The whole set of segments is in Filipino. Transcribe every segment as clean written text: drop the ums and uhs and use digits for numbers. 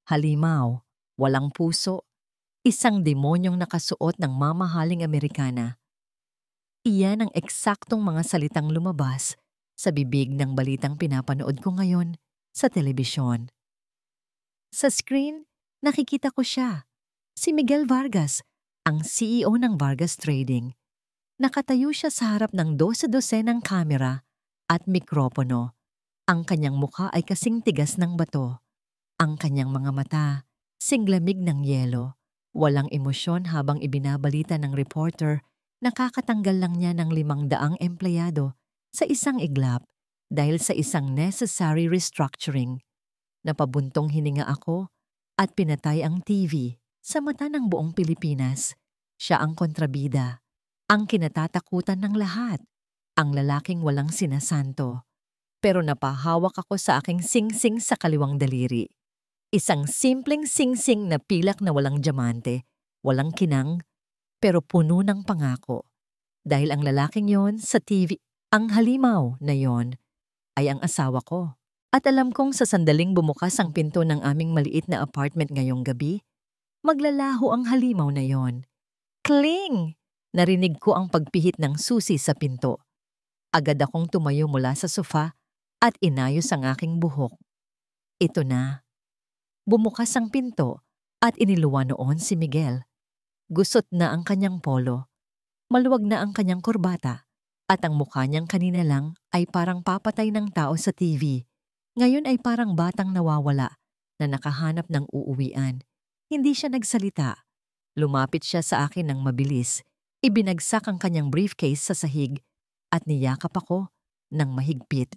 Halimaw, walang puso, isang demonyong nakasuot ng mamahaling Amerikana. Iyan ang eksaktong mga salitang lumabas sa bibig ng balitang pinapanood ko ngayon sa telebisyon. Sa screen, nakikita ko siya, si Miguel Vargas, ang CEO ng Vargas Trading. Nakatayo siya sa harap ng 12-dosenang kamera at mikropono. Ang kanyang mukha ay kasing tigas ng bato. Ang kanyang mga mata, singlamig ng yelo. Walang emosyon habang ibinabalita ng reporter na kakatanggal lang niya ng 500 empleyado sa isang iglap dahil sa isang necessary restructuring. Napabuntong hininga ako at pinatay ang TV sa mata ng buong Pilipinas. Siya ang kontrabida, ang kinatatakutan ng lahat, ang lalaking walang sinasanto. Pero napahawak ako sa aking singsing sa kaliwang daliri. Isang simpleng singsing na pilak na walang diamante, walang kinang, pero puno ng pangako. Dahil ang lalaking yon sa TV, ang halimaw na yon, ay ang asawa ko. At alam kong sa sandaling bumukas ang pinto ng aming maliit na apartment ngayong gabi, maglalaho ang halimaw na yon. Kling! Narinig ko ang pagpihit ng susi sa pinto. Agad akong tumayo mula sa sofa at inayos ang aking buhok. Ito na. Bumukas ang pinto at iniluwa noon si Miguel. Gusot na ang kanyang polo. Maluwag na ang kanyang kurbata at ang mukha niyang kanina lang ay parang papatay ng tao sa TV. Ngayon ay parang batang nawawala na nakahanap ng uuwian. Hindi siya nagsalita. Lumapit siya sa akin ng mabilis. Ibinagsak ang kanyang briefcase sa sahig at niyakap ako ng mahigpit.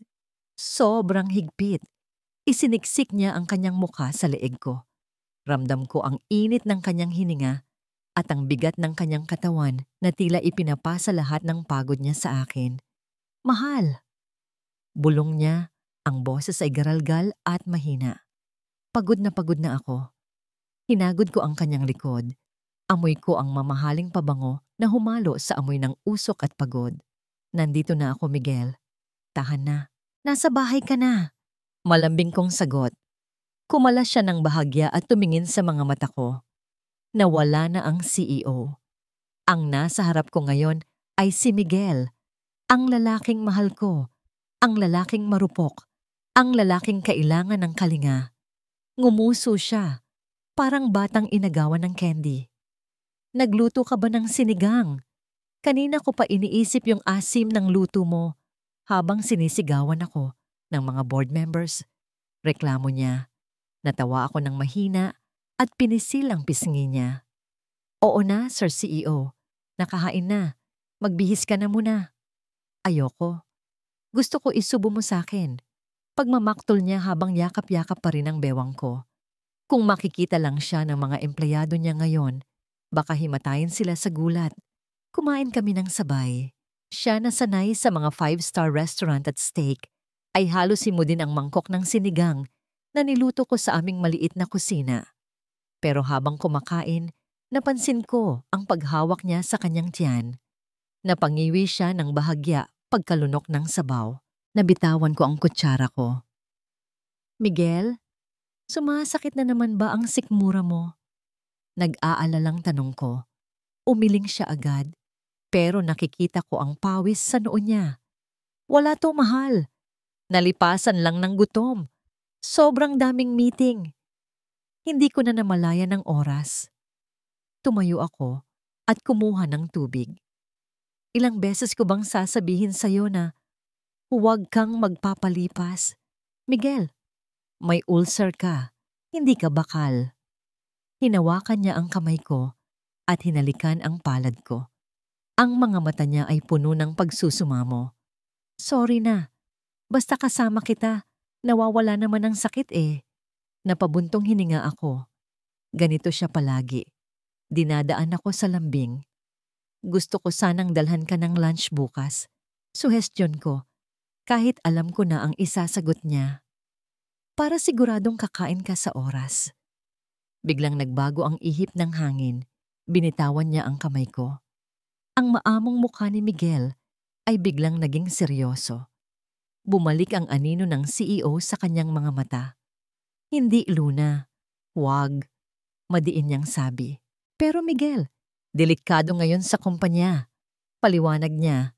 Sobrang higpit. Isiniksik niya ang kanyang mukha sa leeg ko. Ramdam ko ang init ng kanyang hininga at ang bigat ng kanyang katawan na tila ipinapasa lahat ng pagod niya sa akin. Mahal! Bulong niya, ang boses ay garalgal at mahina. Pagod na ako. Hinagod ko ang kanyang likod. Amoy ko ang mamahaling pabango na humalo sa amoy ng usok at pagod. Nandito na ako, Miguel. Tahan na. Nasa bahay ka na. Malambing kong sagot. Kumalas siya ng bahagya at tumingin sa mga mata ko. Nawala na ang CEO. Ang nasa harap ko ngayon ay si Miguel, ang lalaking mahal ko, ang lalaking marupok, ang lalaking kailangan ng kalinga. Ngumuso siya, parang batang inagawan ng candy. Nagluto ka ba ng sinigang? Kanina ko pa iniisip yung asim ng luto mo habang sinisigawan ako ng mga board members. Reklamo niya. Natawa ako ng mahina at pinisil ang pisngi niya. Oo na, Sir CEO. Nakahain na. Magbihis ka na muna. Ayoko. Gusto ko isubo mo sa akin. Pagmamaktol niya habang yakap-yakap pa rin ang bewang ko. Kung makikita lang siya ng mga empleyado niya ngayon, baka himatayin sila sa gulat. Kumain kami ng sabay. Siya na sanay sa mga 5-star restaurant at steak, ay halos din ang mangkok ng sinigang na niluto ko sa aming maliit na kusina. Pero habang kumakain, napansin ko ang paghawak niya sa kanyang tiyan. Napangiwi siya ng bahagya pagkalunok ng sabaw. Nabitawan ko ang kutsara ko. Miguel, sumasakit na naman ba ang sikmura mo? Nag-aalalang tanong ko. Umiling siya agad, pero nakikita ko ang pawis sa noo niya. Wala to, mahal. Nalipasan lang ng gutom. Sobrang daming meeting. Hindi ko na namalayan ng oras. Tumayo ako at kumuha ng tubig. Ilang beses ko bang sasabihin sa'yo na huwag kang magpapalipas? Miguel, may ulcer ka. Hindi ka bakal. Hinawakan niya ang kamay ko at hinalikan ang palad ko. Ang mga mata niya ay puno ng pagsusumamo. Sorry na. Basta kasama kita, nawawala naman ang sakit eh. Napabuntong hininga ako. Ganito siya palagi. Dinadaan ako sa lambing. Gusto ko sanang dalhan ka ng lunch bukas. Suhestyon ko, kahit alam ko na ang isasagot niya. Para siguradong kakain ka sa oras. Biglang nagbago ang ihip ng hangin. Binitawan niya ang kamay ko. Ang maamong mukha ni Miguel ay biglang naging seryoso. Bumalik ang anino ng CEO sa kanyang mga mata. Hindi, Luna. Wag, madiin niyang sabi. Pero Miguel, delikado ngayon sa kumpanya. Paliwanag niya,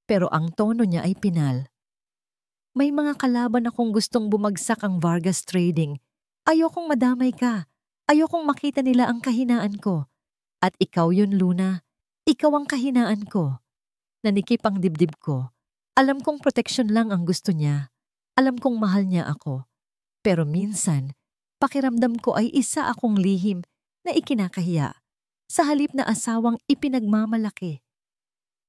pero ang tono niya ay pinal. May mga kalaban akong gustong bumagsak ang Vargas Trading. Ayokong madamay ka. Ayokong makita nila ang kahinaan ko. At ikaw yun, Luna. Ikaw ang kahinaan ko. Nanikip ang dibdib ko. Alam kong proteksyon lang ang gusto niya. Alam kong mahal niya ako. Pero minsan, pakiramdam ko ay isa akong lihim na ikinakahiya sa halip na asawang ipinagmamalaki.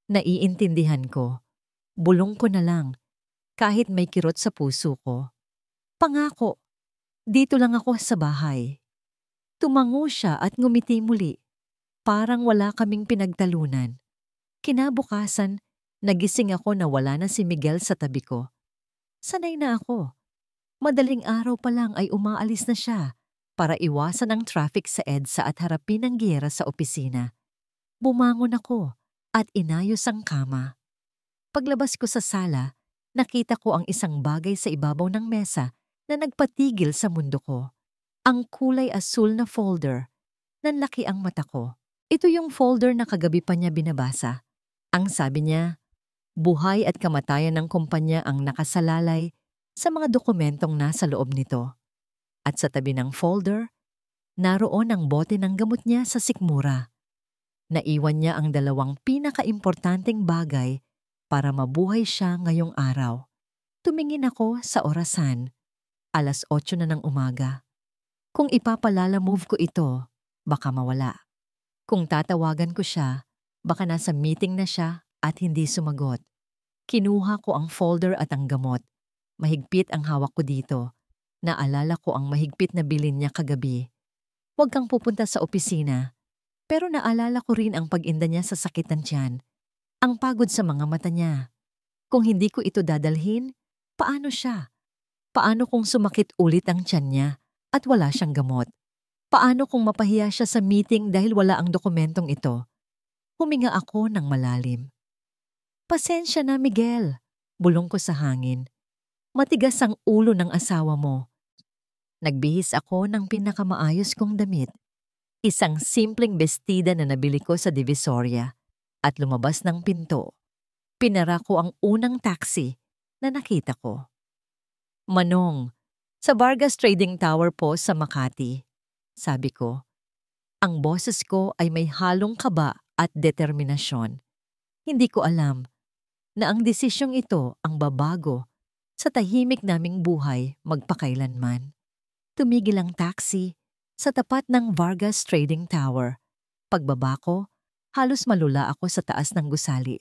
Naiintindihan ko. Bulong ko na lang kahit may kirot sa puso ko. Pangako, dito lang ako sa bahay. Tumango siya at ngumiti muli. Parang wala kaming pinagtalunan. Kinabukasan, nagising ako na wala na si Miguel sa tabi ko. Sanay na ako. Madaling araw pa lang ay umaalis na siya para iwasan ang traffic sa EDSA at harapin ang giyera sa opisina. Bumangon ako at inayos ang kama. Paglabas ko sa sala, nakita ko ang isang bagay sa ibabaw ng mesa na nagpatigil sa mundo ko. Ang kulay asul na folder. Nanlaki ang mata ko. Ito yung folder na kagabi pa niya binabasa. Ang sabi niya, buhay at kamatayan ng kumpanya ang nakasalalay sa mga dokumentong nasa loob nito. At sa tabi ng folder, naroon ang bote ng gamot niya sa sikmura. Naiwan niya ang dalawang pinakaimportanteng bagay para mabuhay siya ngayong araw. Tumingin ako sa orasan. 8:00 na ng umaga. Kung ipapalala-move ko ito, baka mawala. Kung tatawagan ko siya, baka nasa meeting na siya at hindi sumagot. Kinuha ko ang folder at ang gamot. Mahigpit ang hawak ko dito. Naalala ko ang mahigpit na bilin niya kagabi. Huwag kang pupunta sa opisina. Pero naalala ko rin ang pag-inda niya sa sakit ng tiyan. Ang pagod sa mga mata niya. Kung hindi ko ito dadalhin, paano siya? Paano kung sumakit ulit ang tiyan niya at wala siyang gamot? Paano kung mapahiya siya sa meeting dahil wala ang dokumentong ito? Huminga ako ng malalim. Pasensya na, Miguel. Bulong ko sa hangin. Matigas ang ulo ng asawa mo. Nagbihis ako ng pinakamaayos kong damit. Isang simpleng bestida na nabili ko sa Divisoria at lumabas ng pinto. Pinara ko ang unang taxi na nakita ko. Manong, sa Vargas Trading Tower po sa Makati. Sabi ko, ang boses ko ay may halong kaba at determinasyon. Hindi ko alam na ang desisyong ito ang babago sa tahimik naming buhay magpakailanman. Tumigil ang taxi sa tapat ng Vargas Trading Tower. Pagbaba ko, halos malula ako sa taas ng gusali.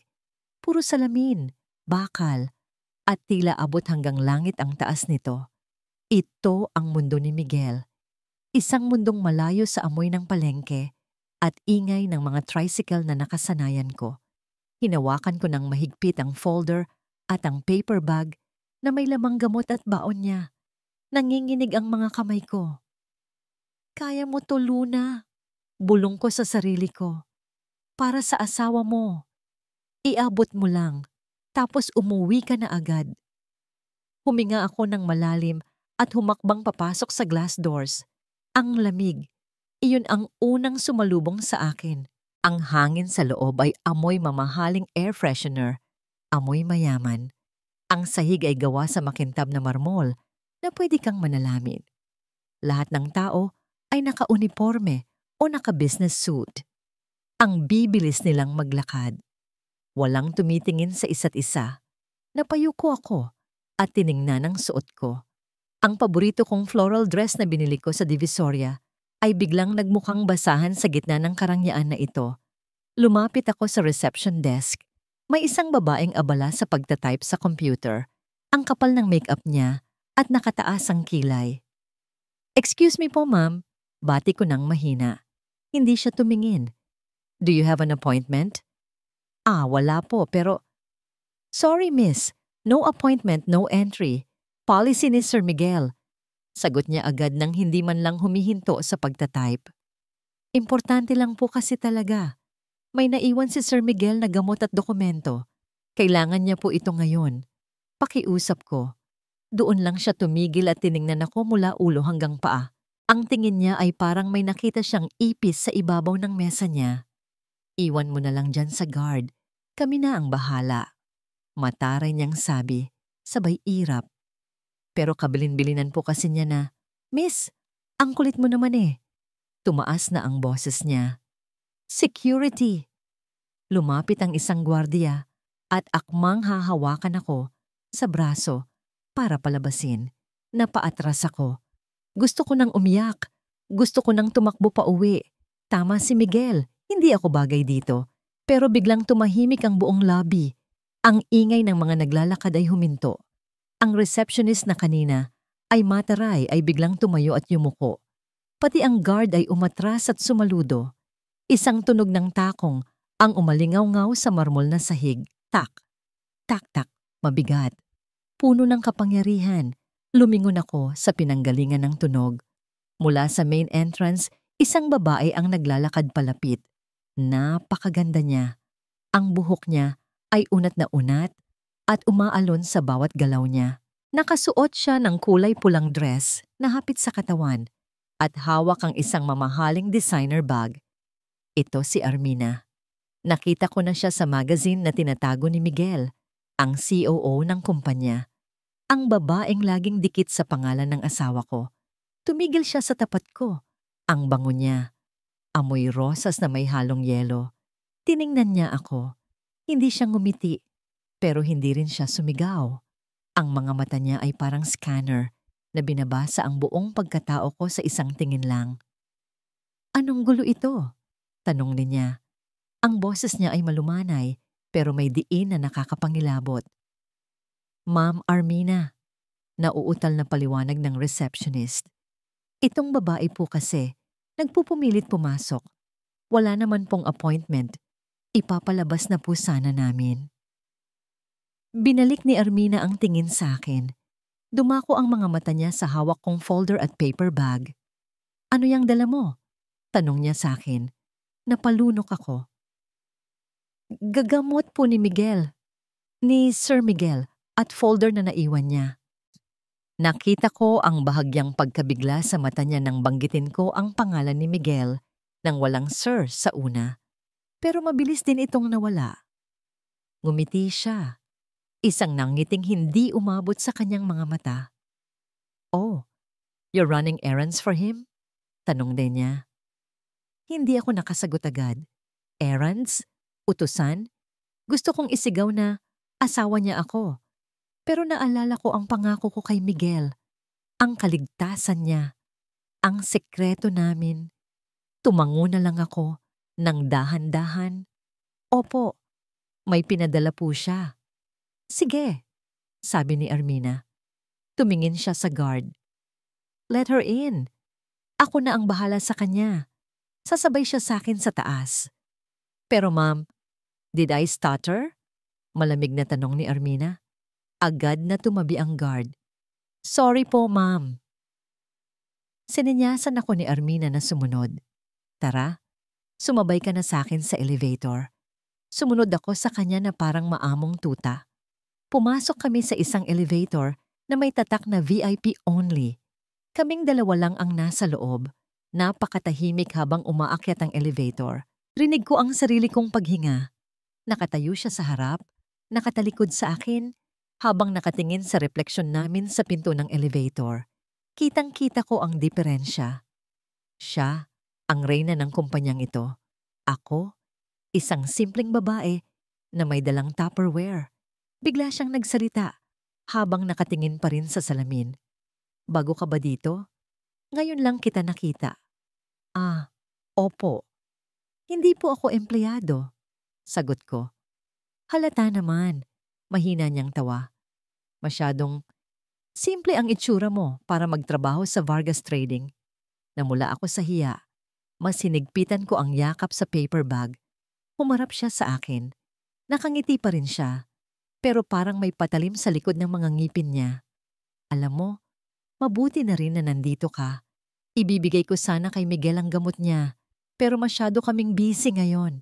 Puro salamin, bakal, at tila abot hanggang langit ang taas nito. Ito ang mundo ni Miguel. Isang mundong malayo sa amoy ng palengke at ingay ng mga tricycle na nakasanayan ko. Hinawakan ko ng mahigpit ang folder at ang paper bag na may lamang gamot at baon niya. Nanginginig ang mga kamay ko. Kaya mo to, Luna. Bulong ko sa sarili ko. Para sa asawa mo. Iabot mo lang, tapos umuwi ka na agad. Huminga ako ng malalim at humakbang papasok sa glass doors. Ang lamig. Iyon ang unang sumalubong sa akin. Ang hangin sa loob ay amoy mamahaling air freshener. Amoy mayaman. Ang sahig ay gawa sa makintab na marmol na pwede kang manalamin. Lahat ng tao ay naka-uniforme o naka-business suit. Ang bibilis nilang maglakad. Walang tumitingin sa isa't isa. Napayuko ako at tiningnan ang suot ko. Ang paborito kong floral dress na binili ko sa Divisoria ay biglang nagmukhang basahan sa gitna ng karangyaan na ito. Lumapit ako sa reception desk. May isang babaeng abala sa pagtatype sa computer. Ang kapal ng makeup niya at nakataas ang kilay. Excuse me po, ma'am. Bati ko ng mahina. Hindi siya tumingin. Do you have an appointment? Wala po, pero... Sorry, miss. No appointment, no entry. Policy ni Sir Miguel. Sagot niya agad nang hindi man lang humihinto sa pagtatype. Importante lang po kasi talaga. May naiwan si Sir Miguel na gamot at dokumento. Kailangan niya po ito ngayon. Pakiusap ko. Doon lang siya tumigil at tiningnan ako mula ulo hanggang paa. Ang tingin niya ay parang may nakita siyang ipis sa ibabaw ng mesa niya. Iwan mo na lang dyan sa guard. Kami na ang bahala. Mataray niyang sabi, sabay irap. Pero kabilin-bilinan po kasi niya na, Miss, ang kulit mo naman eh. Tumaas na ang boses niya. Security! Lumapit ang isang gwardiya at akmang hahawakan ako sa braso para palabasin. Napaatras ako. Gusto ko nang umiyak. Gusto ko nang tumakbo pa uwi. Tama si Miguel, hindi ako bagay dito. Pero biglang tumahimik ang buong lobby. Ang ingay ng mga naglalakad ay huminto. Ang receptionist na kanina ay mataray ay biglang tumayo at yumuko. Pati ang guard ay umatras at sumaludo. Isang tunog ng takong ang umalingaw-ngaw sa marmol na sahig. Tak, tak, tak, mabigat. Puno ng kapangyarihan. Lumingon ako sa pinanggalingan ng tunog. Mula sa main entrance, isang babae ang naglalakad palapit. Napakaganda niya. Ang buhok niya ay unat na unat at umaalon sa bawat galaw niya. Nakasuot siya ng kulay pulang dress na hapit sa katawan at hawak ang isang mamahaling designer bag. Ito si Armina. Nakita ko na siya sa magazine na tinatago ni Miguel, ang COO ng kumpanya. Ang babaeng laging dikit sa pangalan ng asawa ko. Tumigil siya sa tapat ko. Ang bango niya. Amoy rosas na may halong yelo. Tiningnan niya ako. Hindi siya ngumiti, pero hindi rin siya sumigaw. Ang mga mata niya ay parang scanner na binabasa ang buong pagkatao ko sa isang tingin lang. Anong gulo ito? Tanong niya. Ang boses niya ay malumanay pero may diin na nakakapangilabot. Ma'am Armina, nauutal na paliwanag ng receptionist. Itong babae po kasi, nagpupumilit pumasok. Wala naman pong appointment. Ipapalabas na po sana namin. Binalik ni Armina ang tingin sa akin. Dumako ang mga mata niya sa hawak kong folder at paper bag. Ano yang dala mo? Tanong niya sa akin. Napalunok ako. Gagamot po ni Miguel. Ni Sir Miguel at folder na naiwan niya. Nakita ko ang bahagyang pagkabigla sa mata niya nang banggitin ko ang pangalan ni Miguel nang walang Sir sa una. Pero mabilis din itong nawala. Ngumiti siya. Isang nangiting hindi umabot sa kanyang mga mata. Oh, you're running errands for him? Tanong din niya. Hindi ako nakasagot agad. Errands? Utusan? Gusto kong isigaw na asawa niya ako. Pero naalala ko ang pangako ko kay Miguel. Ang kaligtasan niya. Ang sekreto namin. Tumango na lang ako ng dahan-dahan. Opo, may pinadala po siya. Sige, sabi ni Armina. Tumingin siya sa guard. Let her in. Ako na ang bahala sa kanya. Sasabay siya sa akin sa taas. Pero ma'am, did I stutter? Malamig na tanong ni Armina. Agad na tumabi ang guard. Sorry po, ma'am. Sininyasan ako ni Armina na sumunod. Tara, sumabay ka na sa akin sa elevator. Sumunod ako sa kanya na parang maamong tuta. Pumasok kami sa isang elevator na may tatak na VIP only. Kaming dalawa lang ang nasa loob. Napakatahimik habang umaakyat ang elevator. Rinig ko ang sarili kong paghinga. Nakatayo siya sa harap, nakatalikod sa akin, habang nakatingin sa refleksyon namin sa pinto ng elevator. Kitang-kita ko ang diferensya. Siya, ang reyna ng kumpanyang ito. Ako, isang simpleng babae na may dalang Tupperware. Bigla siyang nagsalita habang nakatingin pa rin sa salamin. Bago ka ba dito? Ngayon lang kita nakita. Ah, opo. Hindi po ako empleyado. Sagot ko. Halata naman. Mahina niyang tawa. Masyadong simple ang itsura mo para magtrabaho sa Vargas Trading. Namula ako sa hiya. Mas hinigpitan ko ang yakap sa paper bag. Humarap siya sa akin. Nakangiti pa rin siya. Pero parang may patalim sa likod ng mga ngipin niya. Alam mo, mabuti na rin na nandito ka. Ibibigay ko sana kay Miguel ang gamot niya. Pero masyado kaming busy ngayon.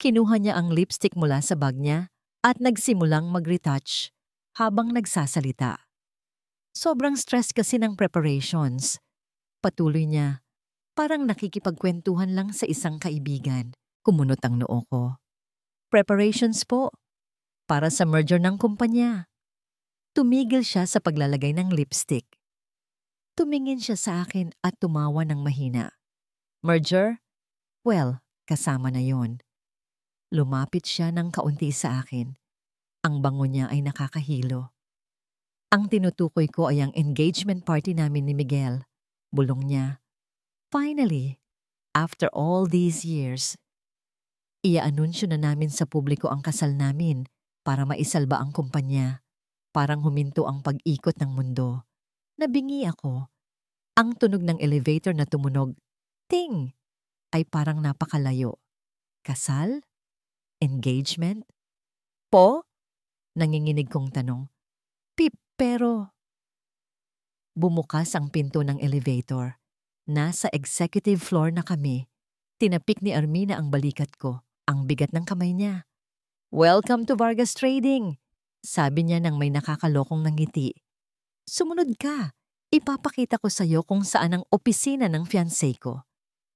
Kinuha niya ang lipstick mula sa bag niya at nagsimulang mag-retouch habang nagsasalita. Sobrang stress kasi ng preparations. Pagpapatuloy niya, parang nakikipagkwentuhan lang sa isang kaibigan. Kumunot ang noo ko. Preparations po, para sa merger ng kumpanya. Tumigil siya sa paglalagay ng lipstick. Tumingin siya sa akin at tumawa ng mahina. Merger? Well, kasama na yon. Lumapit siya ng kaunti sa akin. Ang bango niya ay nakakahilo. Ang tinutukoy ko ay ang engagement party namin ni Miguel. Bulong niya. Finally, after all these years, ia-anunsyo na namin sa publiko ang kasal namin para maisalba ang kumpanya. Parang huminto ang pag-ikot ng mundo. Nabingi ako. Ang tunog ng elevator na tumunog, ting, ay parang napakalayo. Kasal? Engagement? Po? Nanginginig kong tanong. Pip, pero... Bumukas ang pinto ng elevator. Nasa executive floor na kami. Tinapik ni Armina ang balikat ko. Ang bigat ng kamay niya. Welcome to Vargas Trading, sabi niya nang may nakakalokong ngiti. Sumunod ka. Ipapakita ko sa'yo kung saan ang opisina ng fiancé ko.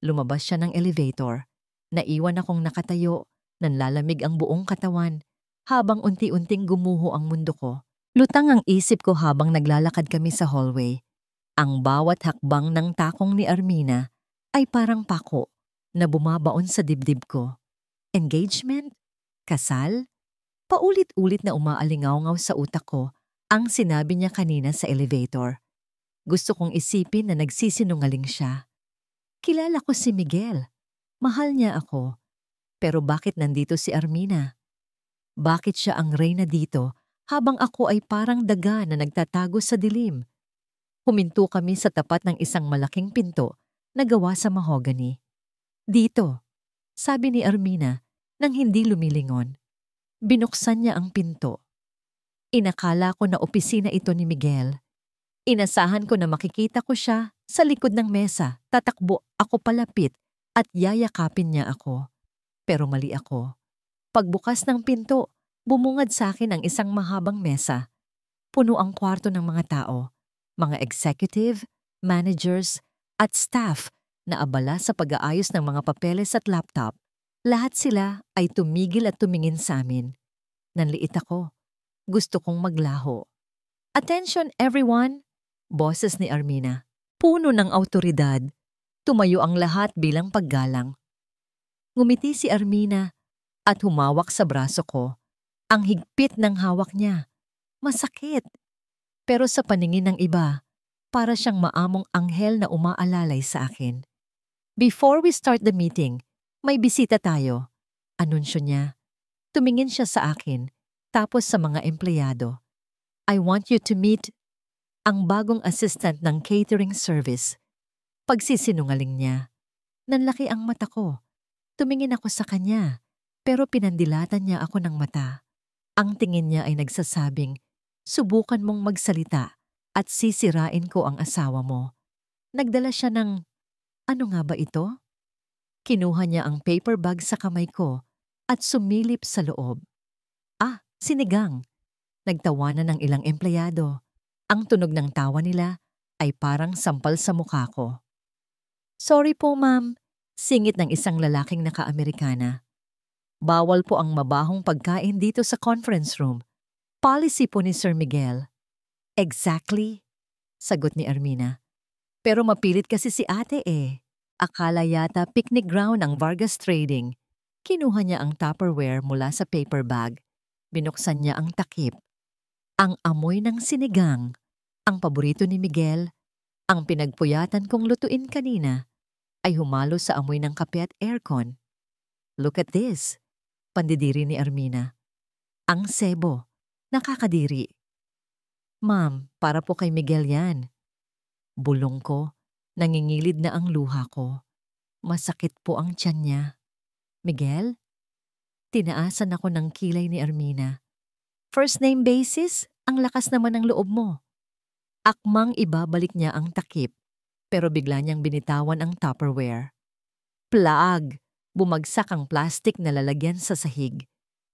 Lumabas siya ng elevator. Naiwan akong nakatayo. Nanlalamig ang buong katawan. Habang unti-unting gumuho ang mundo ko. Lutang ang isip ko habang naglalakad kami sa hallway. Ang bawat hakbang ng takong ni Armina ay parang pako na bumabaon sa dibdib ko. Engagement? Kasal? Paulit-ulit na umaalingaw-ngaw sa utak ko ang sinabi niya kanina sa elevator. Gusto kong isipin na nagsisinungaling siya. Kilala ko si Miguel. Mahal niya ako. Pero bakit nandito si Armina? Bakit siya ang reyna dito habang ako ay parang daga na nagtatago sa dilim? Huminto kami sa tapat ng isang malaking pinto na gawa sa mahogany. Dito, sabi ni Armina nang hindi lumilingon. Binuksan niya ang pinto. Inakala ko na opisina ito ni Miguel. Inasahan ko na makikita ko siya sa likod ng mesa. Tatakbo ako palapit at yayakapin niya ako. Pero mali ako. Pagbukas ng pinto, bumungad sa akin ang isang mahabang mesa. Puno ang kwarto ng mga tao, mga executive, managers, at staff na abala sa pag-aayos ng mga papeles at laptop. Lahat sila ay tumigil at tumingin sa amin. Nanliit ako. Gusto kong maglaho. Attention everyone! Boses ni Armina. Puno ng awtoridad. Tumayo ang lahat bilang paggalang. Ngumiti si Armina at humawak sa braso ko. Ang higpit ng hawak niya. Masakit. Pero sa paningin ng iba, para siyang maamong anghel na umaalalay sa akin. Before we start the meeting, may bisita tayo. Anunsyo niya. Tumingin siya sa akin, tapos sa mga empleyado. I want you to meet ang bagong assistant ng catering service. Pagsisinungaling niya. Nanlaki ang mata ko. Tumingin ako sa kanya, pero pinandilatan niya ako ng mata. Ang tingin niya ay nagsasabing, subukan mong magsalita at sisirain ko ang asawa mo. Nagdala siya ng, ano nga ba ito? Kinuha niya ang paper bag sa kamay ko at sumilip sa loob. Ah, sinigang. Nagtawanan ng ilang empleyado. Ang tunog ng tawa nila ay parang sampal sa mukha ko. Sorry po ma'am, singit ng isang lalaking naka-Amerikana. Bawal po ang mabahong pagkain dito sa conference room. Policy po ni Sir Miguel. Exactly, sagot ni Armina. Pero mapilit kasi si ate eh. Akala yata picnic ground ang Vargas Trading. Kinuha niya ang Tupperware mula sa paper bag. Binuksan niya ang takip. Ang amoy ng sinigang, ang paborito ni Miguel, ang pinagpuyatan kong lutuin kanina, ay humalo sa amoy ng kape at aircon. Look at this, pandidiri ni Armina. Ang sebo, nakakadiri. Ma'am, para po kay Miguel yan. Bulong ko, nangingilid na ang luha ko. Masakit po ang tiyan niya. Miguel? Tinaasan ako ng kilay ni Armina. First name basis, ang lakas naman ng loob mo. Akmang ibabalik niya ang takip, pero bigla niyang binitawan ang Tupperware. Plaag! Bumagsak ang plastic na lalagyan sa sahig.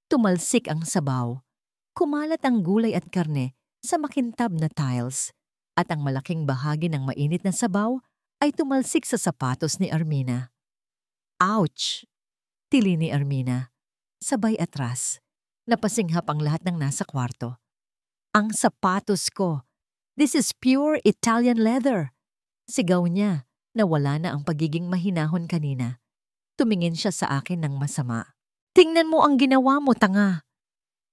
Tumalsik ang sabaw. Kumalat ang gulay at karne sa makintab na tiles, at ang malaking bahagi ng mainit na sabaw ay tumalsik sa sapatos ni Armina. Ouch! Tili ni Armina. Sabay atras. Napasinghap ang lahat ng nasa kwarto. Ang sapatos ko! This is pure Italian leather! Sigaw niya na wala na ang pagiging mahinahon kanina. Tumingin siya sa akin ng masama. Tingnan mo ang ginawa mo, tanga!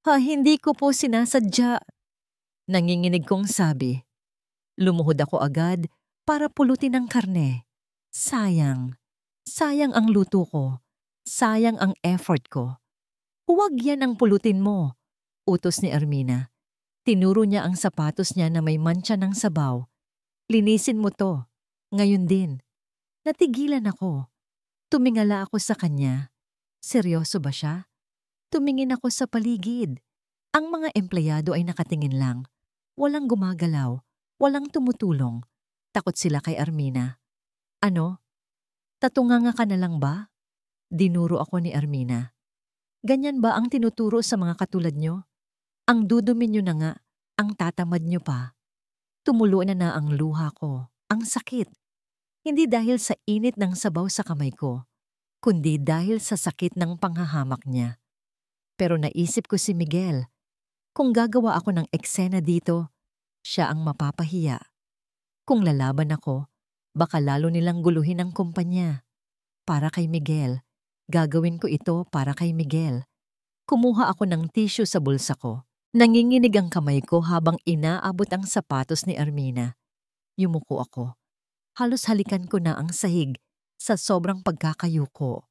Ha, hindi ko po sinasadya. Nanginginig kong sabi. Lumuhod ako agad para pulutin ang karne. Sayang. Sayang ang luto ko. Sayang ang effort ko. Huwag yan ang pulutin mo, utos ni Armina. Tinuro niya ang sapatos niya na may mantsa ng sabaw. Linisin mo to. Ngayon din. Natigilan ako. Tumingala ako sa kanya. Seryoso ba siya? Tumingin ako sa paligid. Ang mga empleyado ay nakatingin lang. Walang gumagalaw. Walang tumutulong. Takot sila kay Armina. Ano? Tatunganga ka na lang ba? Dinuro ako ni Armina. Ganyan ba ang tinuturo sa mga katulad nyo? Ang dudumi nyo na nga, ang tatamad nyo pa. Tumulo na ang luha ko. Ang sakit. Hindi dahil sa init ng sabaw sa kamay ko, kundi dahil sa sakit ng panghahamak niya. Pero naisip ko si Miguel. Kung gagawa ako ng eksena dito, siya ang mapapahiya. Kung lalaban ako, baka lalo nilang guluhin ang kumpanya. Para kay Miguel, gagawin ko ito para kay Miguel. Kumuha ako ng tissue sa bulsa ko. Nanginginig ang kamay ko habang inaabot ang sapatos ni Armina. Yumuko ako. Halos halikan ko na ang sahig sa sobrang pagkakayuko.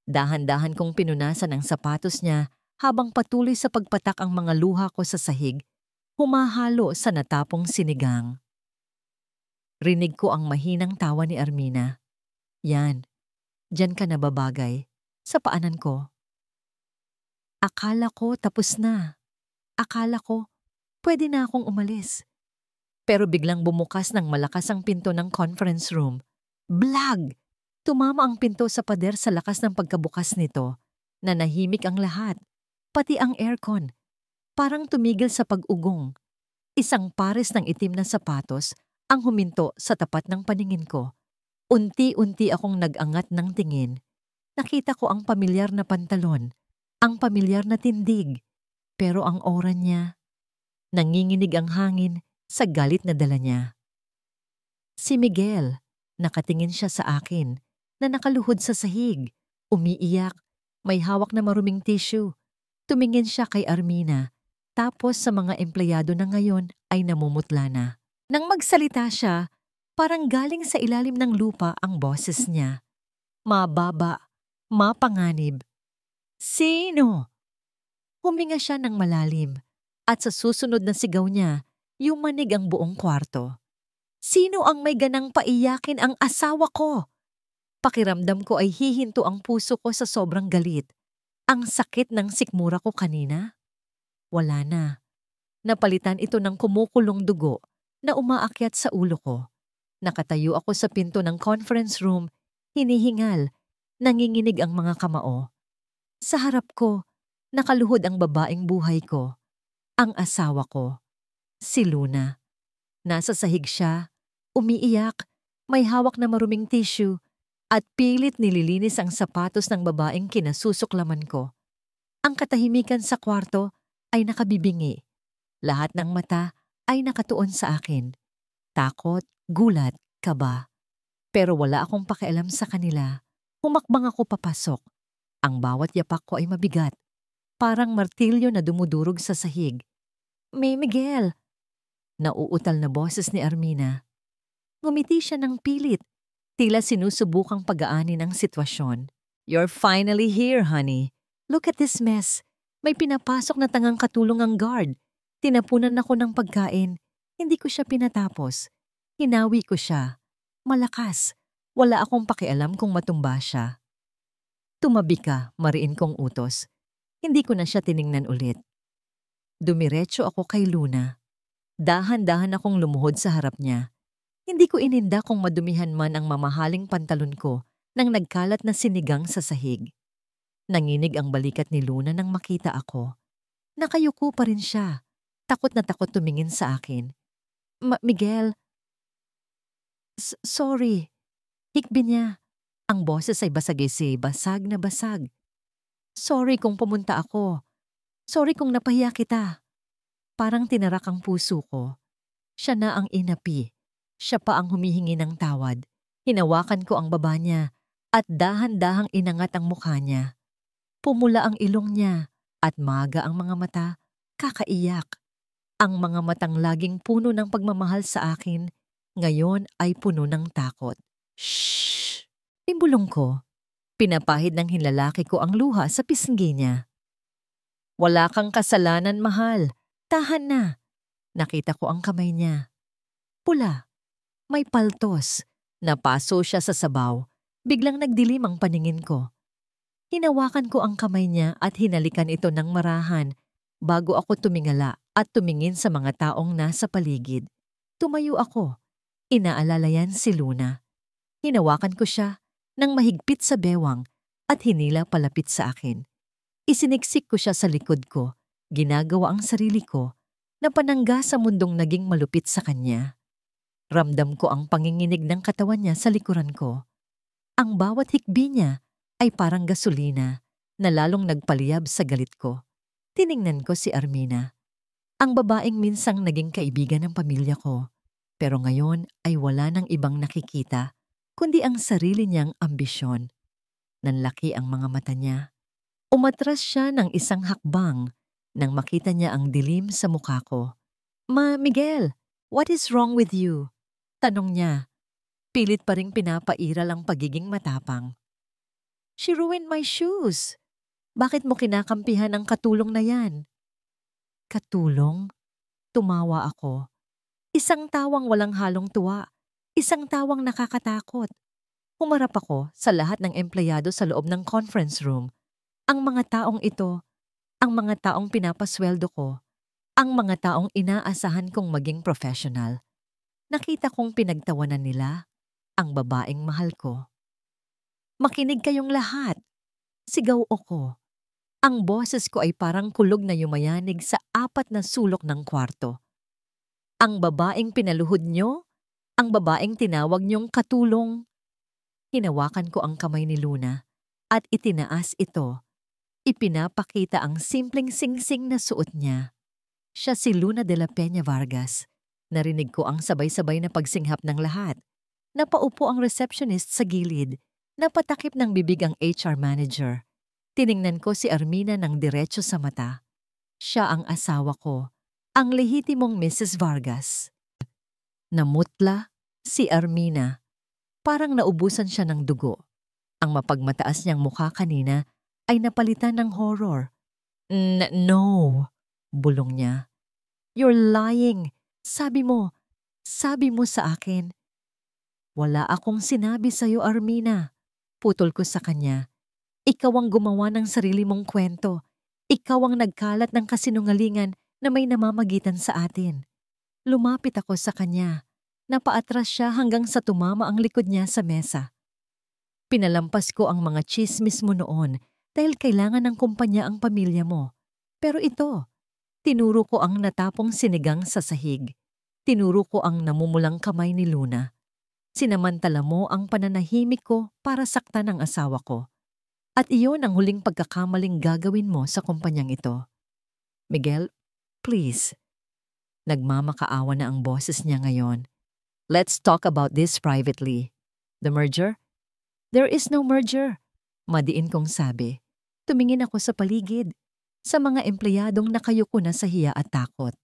Dahan-dahan kong pinunasan ang sapatos niya habang patuloy sa pagpatak ang mga luha ko sa sahig, humahalo sa natapong sinigang. Rinig ko ang mahinang tawa ni Armina. Yan, diyan ka nababagay, sa paanan ko. Akala ko tapos na. Akala ko pwede na akong umalis. Pero biglang bumukas ng malakas ang pinto ng conference room. Blag! Tumama ang pinto sa pader sa lakas ng pagkabukas nito. Nanahimik ang lahat. Pati ang aircon. Parang tumigil sa pag-ugong. Isang pares ng itim na sapatos ang huminto sa tapat ng paningin ko. Unti-unti akong nag-angat ng tingin. Nakita ko ang pamilyar na pantalon, ang pamilyar na tindig. Pero ang aura niya, nanginginig ang hangin sa galit na dala niya. Si Miguel, nakatingin siya sa akin, na nakaluhod sa sahig, umiiyak, may hawak na maruming tissue. Tumingin siya kay Armina, tapos sa mga empleyado na ngayon ay namumutla na. Nang magsalita siya, parang galing sa ilalim ng lupa ang boses niya. Mababa, mapanganib. Sino? Huminga siya ng malalim, at sa susunod na sigaw niya, yumanig ang buong kwarto. Sino ang may ganang paiyakin ang asawa ko? Pakiramdam ko ay hihinto ang puso ko sa sobrang galit. Ang sakit ng sikmura ko kanina? Wala na. Napalitan ito ng kumukulong dugo na umaakyat sa ulo ko. Nakatayo ako sa pinto ng conference room, hinihingal, nanginginig ang mga kamao. Sa harap ko, nakaluhod ang babaeng buhay ko, ang asawa ko, si Luna. Nasa sahig siya, umiiyak, may hawak na maruming tissue, at pilit nililinis ang sapatos ng babaeng kinasusuklaman ko. Ang katahimikan sa kwarto ay nakabibingi. Lahat ng mata ay nakatuon sa akin. Takot, gulat, kaba. Pero wala akong pakialam sa kanila. Humakbang ako papasok. Ang bawat yapak ko ay mabigat. Parang martilyo na dumudurog sa sahig. May Miguel! Nauutal na boses ni Armina. Ngumiti siya ng pilit. Tila sinusubukang pagaanin ang sitwasyon. You're finally here, honey. Look at this mess. May pinapasok na tangang katulong ang guard. Tinapunan ako ng pagkain. Hindi ko siya pinatapos. Hinawi ko siya. Malakas. Wala akong pakialam kung matumba siya. Tumabi ka, mariin kong utos. Hindi ko na siya tiningnan ulit. Dumiretso ako kay Luna. Dahan-dahan akong lumuhod sa harap niya. Hindi ko ininda kung madumihan man ang mamahaling pantalon ko nang nagkalat na sinigang sa sahig. Nanginig ang balikat ni Luna nang makita ako. Nakayuko pa rin siya. Takot na takot tumingin sa akin. Miguel, sorry. Hikbi niya. Ang boses ay basag-isi, basag na basag. Sorry kung pumunta ako. Sorry kung napahiya kita. Parang tinarak ang puso ko. Siya na ang inapi. Siya pa ang humihingi ng tawad. Hinawakan ko ang baba niya at dahan-dahang inangat ang mukha niya. Pumula ang ilong niya at maga ang mga mata, kakaiyak. Ang mga matang laging puno ng pagmamahal sa akin, ngayon ay puno ng takot. Shhh! Imbulong ko. Pinapahid ng hinlalaki ko ang luha sa pisngi niya. Wala kang kasalanan, mahal. Tahan na. Nakita ko ang kamay niya. Pula. May paltos. Napaso siya sa sabaw. Biglang nagdilim ang paningin ko. Hinawakan ko ang kamay niya at hinalikan ito ng marahan bago ako tumingala at tumingin sa mga taong nasa paligid. Tumayo ako. Inaalala yan si Luna. Hinawakan ko siya nang mahigpit sa bewang at hinila palapit sa akin. Isiniksik ko siya sa likod ko. Ginagawa ang sarili ko na panangga sa mundong naging malupit sa kanya. Ramdam ko ang panginginig ng katawan niya sa likuran ko. Ang bawat hikbi niya ay parang gasolina na lalong nagpaliyab sa galit ko. Tiningnan ko si Armina. Ang babaeng minsang naging kaibigan ng pamilya ko. Pero ngayon ay wala nang ibang nakikita, kundi ang sarili niyang ambisyon. Nanlaki ang mga mata niya. Umatras siya ng isang hakbang nang makita niya ang dilim sa mukha ko. Miguel, what is wrong with you? Tanong niya. Pilit pa ring pinapairal ang pagiging matapang. She ruined my shoes. Bakit mo kinakampihan ang katulong na yan? Katulong? Tumawa ako. Isang tawang walang halong tuwa. Isang tawang nakakatakot. Humarap ako sa lahat ng empleyado sa loob ng conference room. Ang mga taong ito, ang mga taong pinapasweldo ko, ang mga taong inaasahan kong maging professional. Nakita kong pinagtawanan nila ang babaeng mahal ko. Makinig kayong lahat. Sigaw ako. Ang boses ko ay parang kulog na yumayanig sa 4 na sulok ng kwarto. Ang babaeng pinaluhod nyo, ang babaeng tinawag nyong katulong. Hinawakan ko ang kamay ni Luna at itinaas ito. Ipinapakita ang simpleng singsing na suot niya. Siya si Luna de la Peña Vargas. Narinig ko ang sabay-sabay na pagsinghap ng lahat. Napaupo ang receptionist sa gilid. Napatakip ng bibig ang HR manager. Tiningnan ko si Armina ng diretso sa mata. Siya ang asawa ko, ang lehitimong Mrs. Vargas. Namutla si Armina. Parang naubusan siya ng dugo. Ang mapagmataas niyang mukha kanina ay napalitan ng horror. No, bulong niya. You're lying. Sabi mo sa akin. Wala akong sinabi sa'yo, Armina. Putol ko sa kanya. Ikaw ang gumawa ng sarili mong kwento. Ikaw ang nagkalat ng kasinungalingan na may namamagitan sa atin. Lumapit ako sa kanya. Napaatras siya hanggang sa tumama ang likod niya sa mesa. Pinalampas ko ang mga tsismis mo noon dahil kailangan ng kumpanya ang pamilya mo. Pero ito, tinuro ko ang natapong sinigang sa sahig. Tinuro ko ang namumulang kamay ni Luna. Sinamantala mo ang pananahimik ko para saktan ang asawa ko. At iyon ang huling pagkakamaling gagawin mo sa kumpanyang ito. Miguel, please. Nagmamakaawa na ang boses niya ngayon. Let's talk about this privately. The merger? There is no merger. Madiin kong sabi. Tumingin ako sa paligid, sa mga empleyadong nakayuko na sa hiya at takot.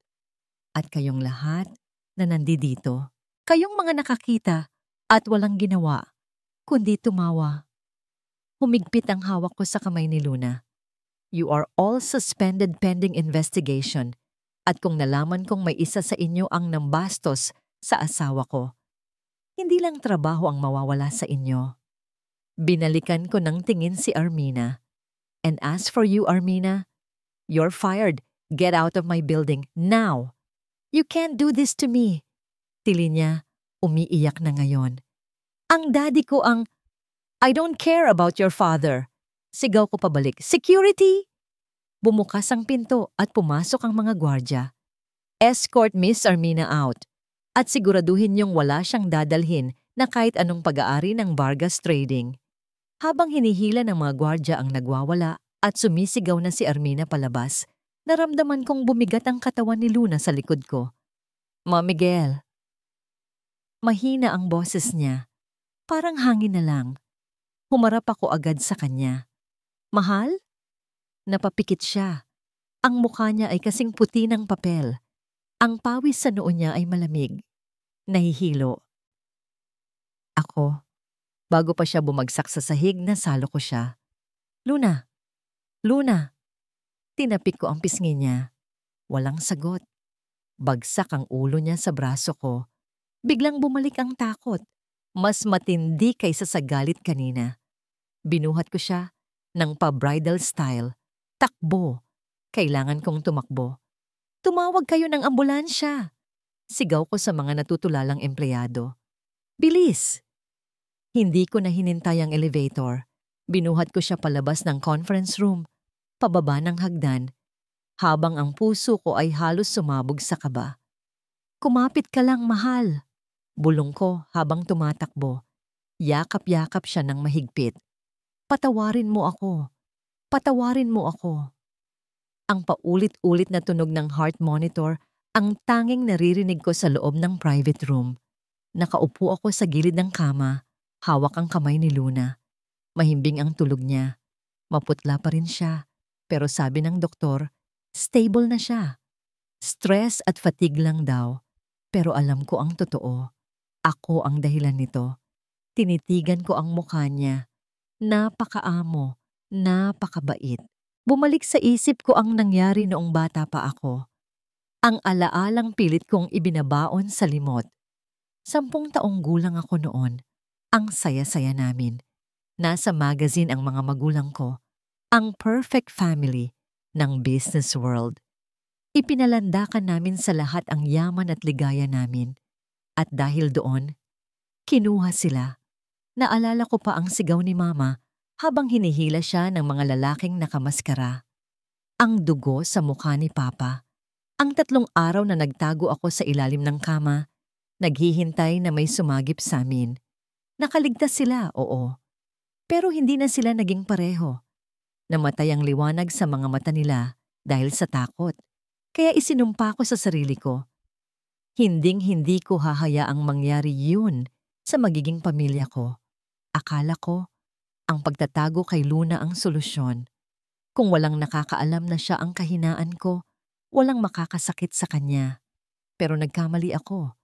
At kayong lahat na nandito, kayong mga nakakita at walang ginawa, kundi tumawa. Humigpit ang hawak ko sa kamay ni Luna. You are all suspended pending investigation. At kung nalaman kong may isa sa inyo ang nambastos sa asawa ko, hindi lang trabaho ang mawawala sa inyo. Binalikan ko ng tingin si Armina. And as for you, Armina, you're fired. Get out of my building now. You can't do this to me. Tili niya, umiiyak na ngayon. Ang daddy ko ang... I don't care about your father. Sigaw ko pabalik. Security! Bumukas ang pinto at pumasok ang mga gwardya. Escort Miss Armina out. At siguraduhin niyong wala siyang dadalhin na kahit anong pag-aari ng Vargas Trading. Habang hinihila ng mga gwardya ang nagwawala at sumisigaw na si Armina palabas, naramdaman kong bumigat ang katawan ni Luna sa likod ko. "Ma Miguel." Mahina ang boses niya, parang hangin na lang. Humarap ako agad sa kanya. "Mahal?" Napapikit siya. Ang mukha niya ay kasing puti ng papel. Ang pawis sa noo niya ay malamig. Nahihilo. Ako, bago pa siya bumagsak sa sahig, nasalo ko siya. "Luna! Luna!" Tinapik ko ang pisngi niya. Walang sagot. Bagsak ang ulo niya sa braso ko. Biglang bumalik ang takot. Mas matindi kaysa sa galit kanina. Binuhat ko siya ng pa-bridal style. "Takbo! Kailangan kong tumakbo. Tumawag kayo ng ambulansya!" Sigaw ko sa mga natutulalang empleyado. "Bilis!" Hindi ko na hinintay ang elevator. Binuhat ko siya palabas ng conference room, pababa ng hagdan, habang ang puso ko ay halos sumabog sa kaba. "Kumapit ka lang, mahal." Bulong ko habang tumatakbo. Yakap-yakap siya ng mahigpit. "Patawarin mo ako. Patawarin mo ako." Ang paulit-ulit na tunog ng heart monitor ang tanging naririnig ko sa loob ng private room. Nakaupo ako sa gilid ng kama, hawak ang kamay ni Luna. Mahimbing ang tulog niya. Maputla pa rin siya, pero sabi ng doktor, stable na siya. Stress at fatigue lang daw, pero alam ko ang totoo. Ako ang dahilan nito. Tinitigan ko ang mukha niya. Napakaamo, napakabait. Bumalik sa isip ko ang nangyari noong bata pa ako. Ang alaalang pilit kong ibinabaon sa limot. 10 taong gulang ako noon. Ang saya-saya namin. Nasa magazine ang mga magulang ko. Ang perfect family ng business world. Ipinalandakan namin sa lahat ang yaman at ligaya namin. At dahil doon, kinuha sila. Naalala ko pa ang sigaw ni Mama habang hinihila siya ng mga lalaking nakamaskara. Ang dugo sa mukha ni Papa. Ang 3 araw na nagtago ako sa ilalim ng kama, naghihintay na may sumagip sa amin. Nakaligtas sila, oo. Pero hindi na sila naging pareho. Namatay ang liwanag sa mga mata nila dahil sa takot. Kaya isinumpa ko sa sarili ko. Hinding-hindi ko hahayaang mangyari yun sa magiging pamilya ko. Akala ko, ang pagtatago kay Luna ang solusyon. Kung walang nakakaalam na siya ang kahinaan ko, walang makakasakit sa kanya. Pero nagkamali ako.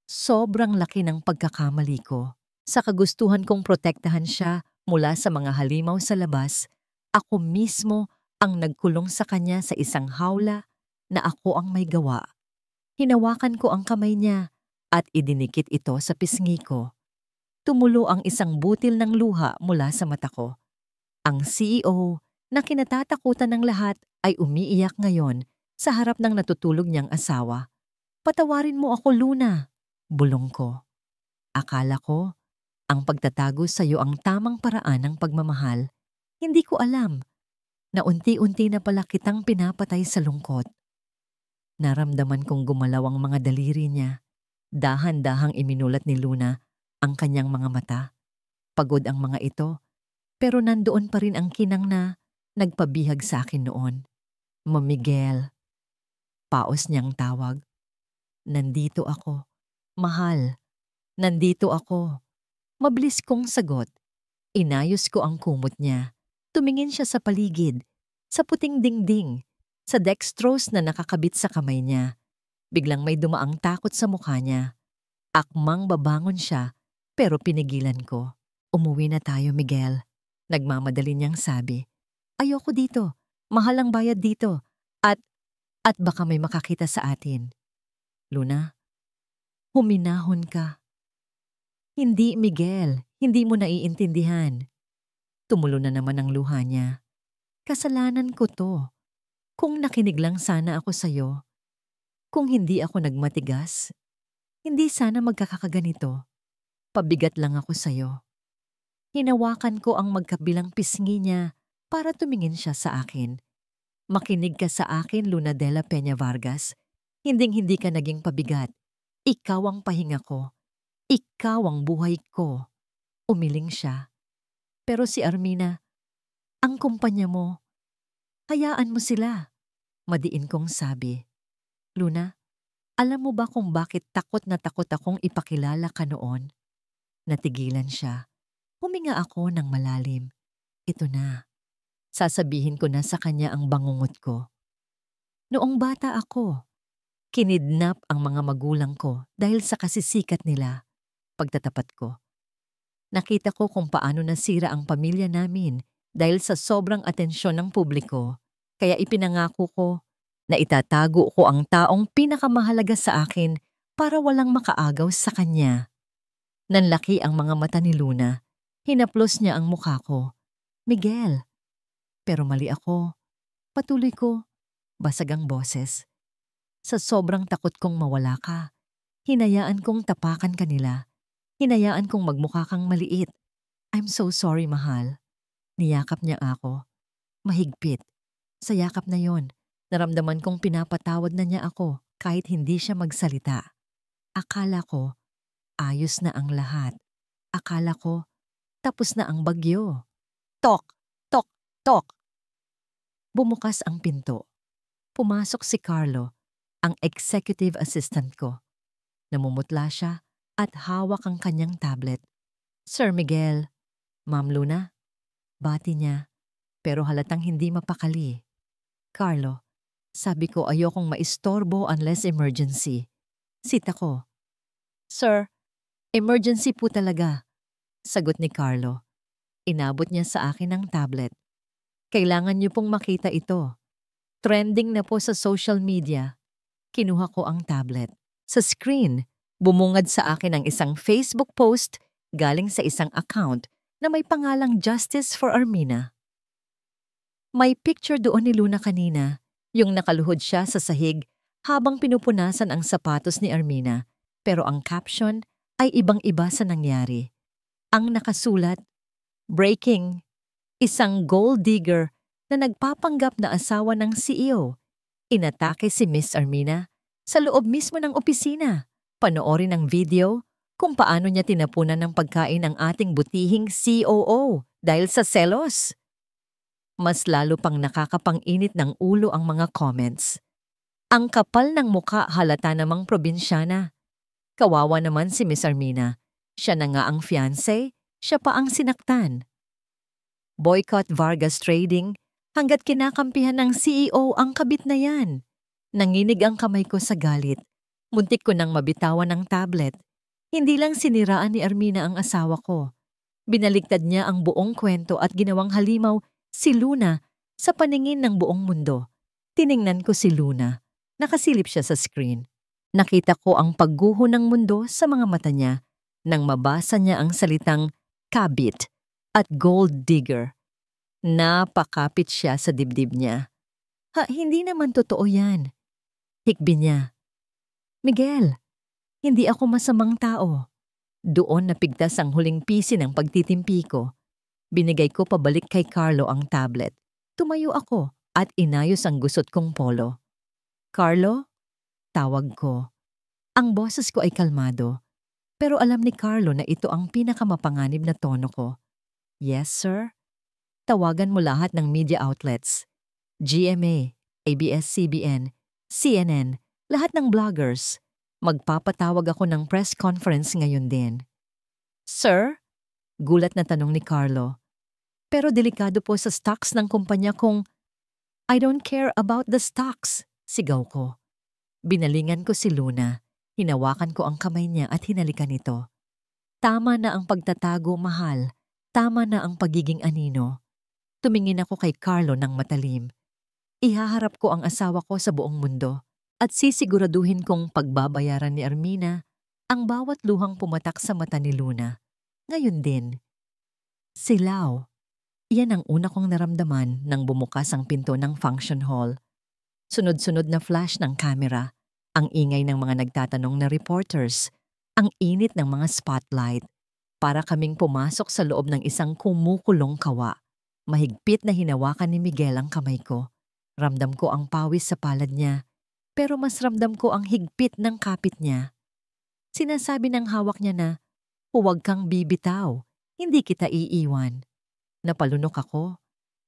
Sobrang laki ng pagkakamali ko. Sa kagustuhan kong protektahan siya mula sa mga halimaw sa labas, ako mismo ang nagkulong sa kanya sa isang hawla na ako ang may gawa. Hinawakan ko ang kamay niya at idinikit ito sa pisngi ko. Tumulo ang isang butil ng luha mula sa mata ko. Ang CEO na kinatatakutan ng lahat ay umiiyak ngayon sa harap ng natutulog niyang asawa. "Patawarin mo ako, Luna," bulong ko. Akala ko, ang pagtatago sa iyo ang tamang paraan ng pagmamahal. Hindi ko alam na unti-unti na pala kitang pinapatay sa lungkot. Naramdaman kong gumalaw ang mga daliri niya. Dahan-dahang iminulat ni Luna ang kanyang mga mata. Pagod ang mga ito, pero nandoon pa rin ang kinang na nagpabihag sa akin noon. "Ma Miguel." Paos niyang tawag. "Nandito ako. Mahal, nandito ako." Mabilis kong sagot. Inayos ko ang kumot niya. Tumingin siya sa paligid, sa puting dingding, sa dextrose na nakakabit sa kamay niya. Biglang may dumaang takot sa mukha niya. Akmang babangon siya, pero pinigilan ko. "Umuwi na tayo, Miguel." Nagmamadali niyang sabi. "Ayoko dito. Mahal ang bayad dito. At baka may makakita sa atin." "Luna, huminahon ka." "Hindi, Miguel. Hindi mo naiintindihan." Tumulo na naman ang luha niya. "Kasalanan ko to. Kung nakinig lang sana ako sa'yo. Kung hindi ako nagmatigas, hindi sana magkakaganito. Pabigat lang ako sa'yo." Hinawakan ko ang magkabilang pisngi niya para tumingin siya sa akin. "Makinig ka sa akin, Luna Dela Peña Vargas. Hinding-hindi ka naging pabigat. Ikaw ang pahinga ko. Ikaw ang buhay ko. Umiling siya. Pero si Armina, ang kumpanya mo, hayaan mo sila. Madiin kong sabi. Luna, alam mo ba kung bakit takot na takot akong ipakilala ka noon? Natigilan siya. Huminga ako ng malalim. Ito na. Sasabihin ko na sa kanya ang bangungot ko. Noong bata ako, kinidnap ang mga magulang ko dahil sa kasisikat nila. Pagtatapat ko. Nakita ko kung paano nasira ang pamilya namin dahil sa sobrang atensyon ng publiko. Kaya ipinangako ko na itatago ko ang taong pinakamahalaga sa akin para walang makaagaw sa kanya. Nanlaki ang mga mata ni Luna. Hinaplos niya ang mukha ko. Miguel. Pero mali ako. Patuloy ko. Basag ang boses. Sa sobrang takot kong mawala ka, hinayaan kong tapakan kanila. Hinayaan kong magmukha kang maliit. I'm so sorry, mahal. Niyakap niya ako. Mahigpit. Sa yakap na yon, naramdaman kong pinapatawad na niya ako kahit hindi siya magsalita. Akala ko, ayos na ang lahat. Akala ko, tapos na ang bagyo. Tok! Tok! Tok! Bumukas ang pinto. Pumasok si Carlo, ang executive assistant ko. Namumutla siya at hawak ang kanyang tablet. Sir Miguel, Ma'am Luna, bati niya, pero halatang hindi mapakali. Carlo, sabi ko ayokong maistorbo unless emergency. Sita ko. Sir, emergency po talaga, sagot ni Carlo. Inabot niya sa akin ang tablet. Kailangan niyo pong makita ito. Trending na po sa social media. Kinuha ko ang tablet. Sa screen, bumungad sa akin ang isang Facebook post galing sa isang account na may pangalang Justice for Armina. May picture doon ni Luna kanina, yung nakaluhod siya sa sahig habang pinupunasan ang sapatos ni Armina, pero ang caption ay ibang-iba sa nangyari. Ang nakasulat, Breaking, isang gold digger na nagpapanggap na asawa ng CEO. Inatake si Miss Armina sa loob mismo ng opisina. Panoorin ang video kung paano niya tinapunan ng pagkain ang ating butihing COO dahil sa selos. Mas lalo pang nakakapang-init ng ulo ang mga comments. Ang kapal ng muka, halata namang probinsyana. Kawawa naman si Miss Armina. Siya na nga ang fiancé, siya pa ang sinaktan. Boycott Vargas Trading hanggat kinakampihan ng CEO ang kabit na yan. Nanginig ang kamay ko sa galit. Muntik ko nang mabitawan ng tablet. Hindi lang siniraan ni Armina ang asawa ko. Binaliktad niya ang buong kwento at ginawang halimaw si Luna sa paningin ng buong mundo. Tiningnan ko si Luna. Nakasilip siya sa screen. Nakita ko ang pagguho ng mundo sa mga mata niya nang mabasa niya ang salitang kabit at gold digger. Napakapit siya sa dibdib niya. Hindi naman totoo yan. Hikbi niya. Miguel, hindi ako masamang tao. Doon napigtas ang huling pisi ng pagtitimpi ko. Binigay ko pabalik kay Carlo ang tablet. Tumayo ako at inayos ang gusot kong polo. Carlo? Tawag ko. Ang boses ko ay kalmado. Pero alam ni Carlo na ito ang pinakamapanganib na tono ko. Yes, sir? Tawagan mo lahat ng media outlets. GMA, ABS-CBN, CNN, lahat ng bloggers. Magpapatawag ako ng press conference ngayon din. Sir? Gulat na tanong ni Carlo. Pero delikado po sa stocks ng kumpanya kung I don't care about the stocks, sigaw ko. Binalingan ko si Luna. Hinawakan ko ang kamay niya at hinalikan ito. Tama na ang pagtatago, mahal. Tama na ang pagiging anino. Tumingin ako kay Carlo ng matalim. Ihaharap ko ang asawa ko sa buong mundo at sisiguraduhin kong pagbabayaran ni Armina ang bawat luhang pumatak sa mata ni Luna. Ngayon din. Silaw. Iyan ang una kong naramdaman nang bumukas ang pinto ng function hall. Sunod-sunod na flash ng camera. Ang ingay ng mga nagtatanong na reporters, ang init ng mga spotlight, para kaming pumasok sa loob ng isang kumukulong kawa. Mahigpit na hinawakan ni Miguel ang kamay ko. Ramdam ko ang pawis sa palad niya, pero mas ramdam ko ang higpit ng kapit niya. Sinasabi ng hawak niya na, huwag kang bibitaw, hindi kita iiwan. Napalunok ako.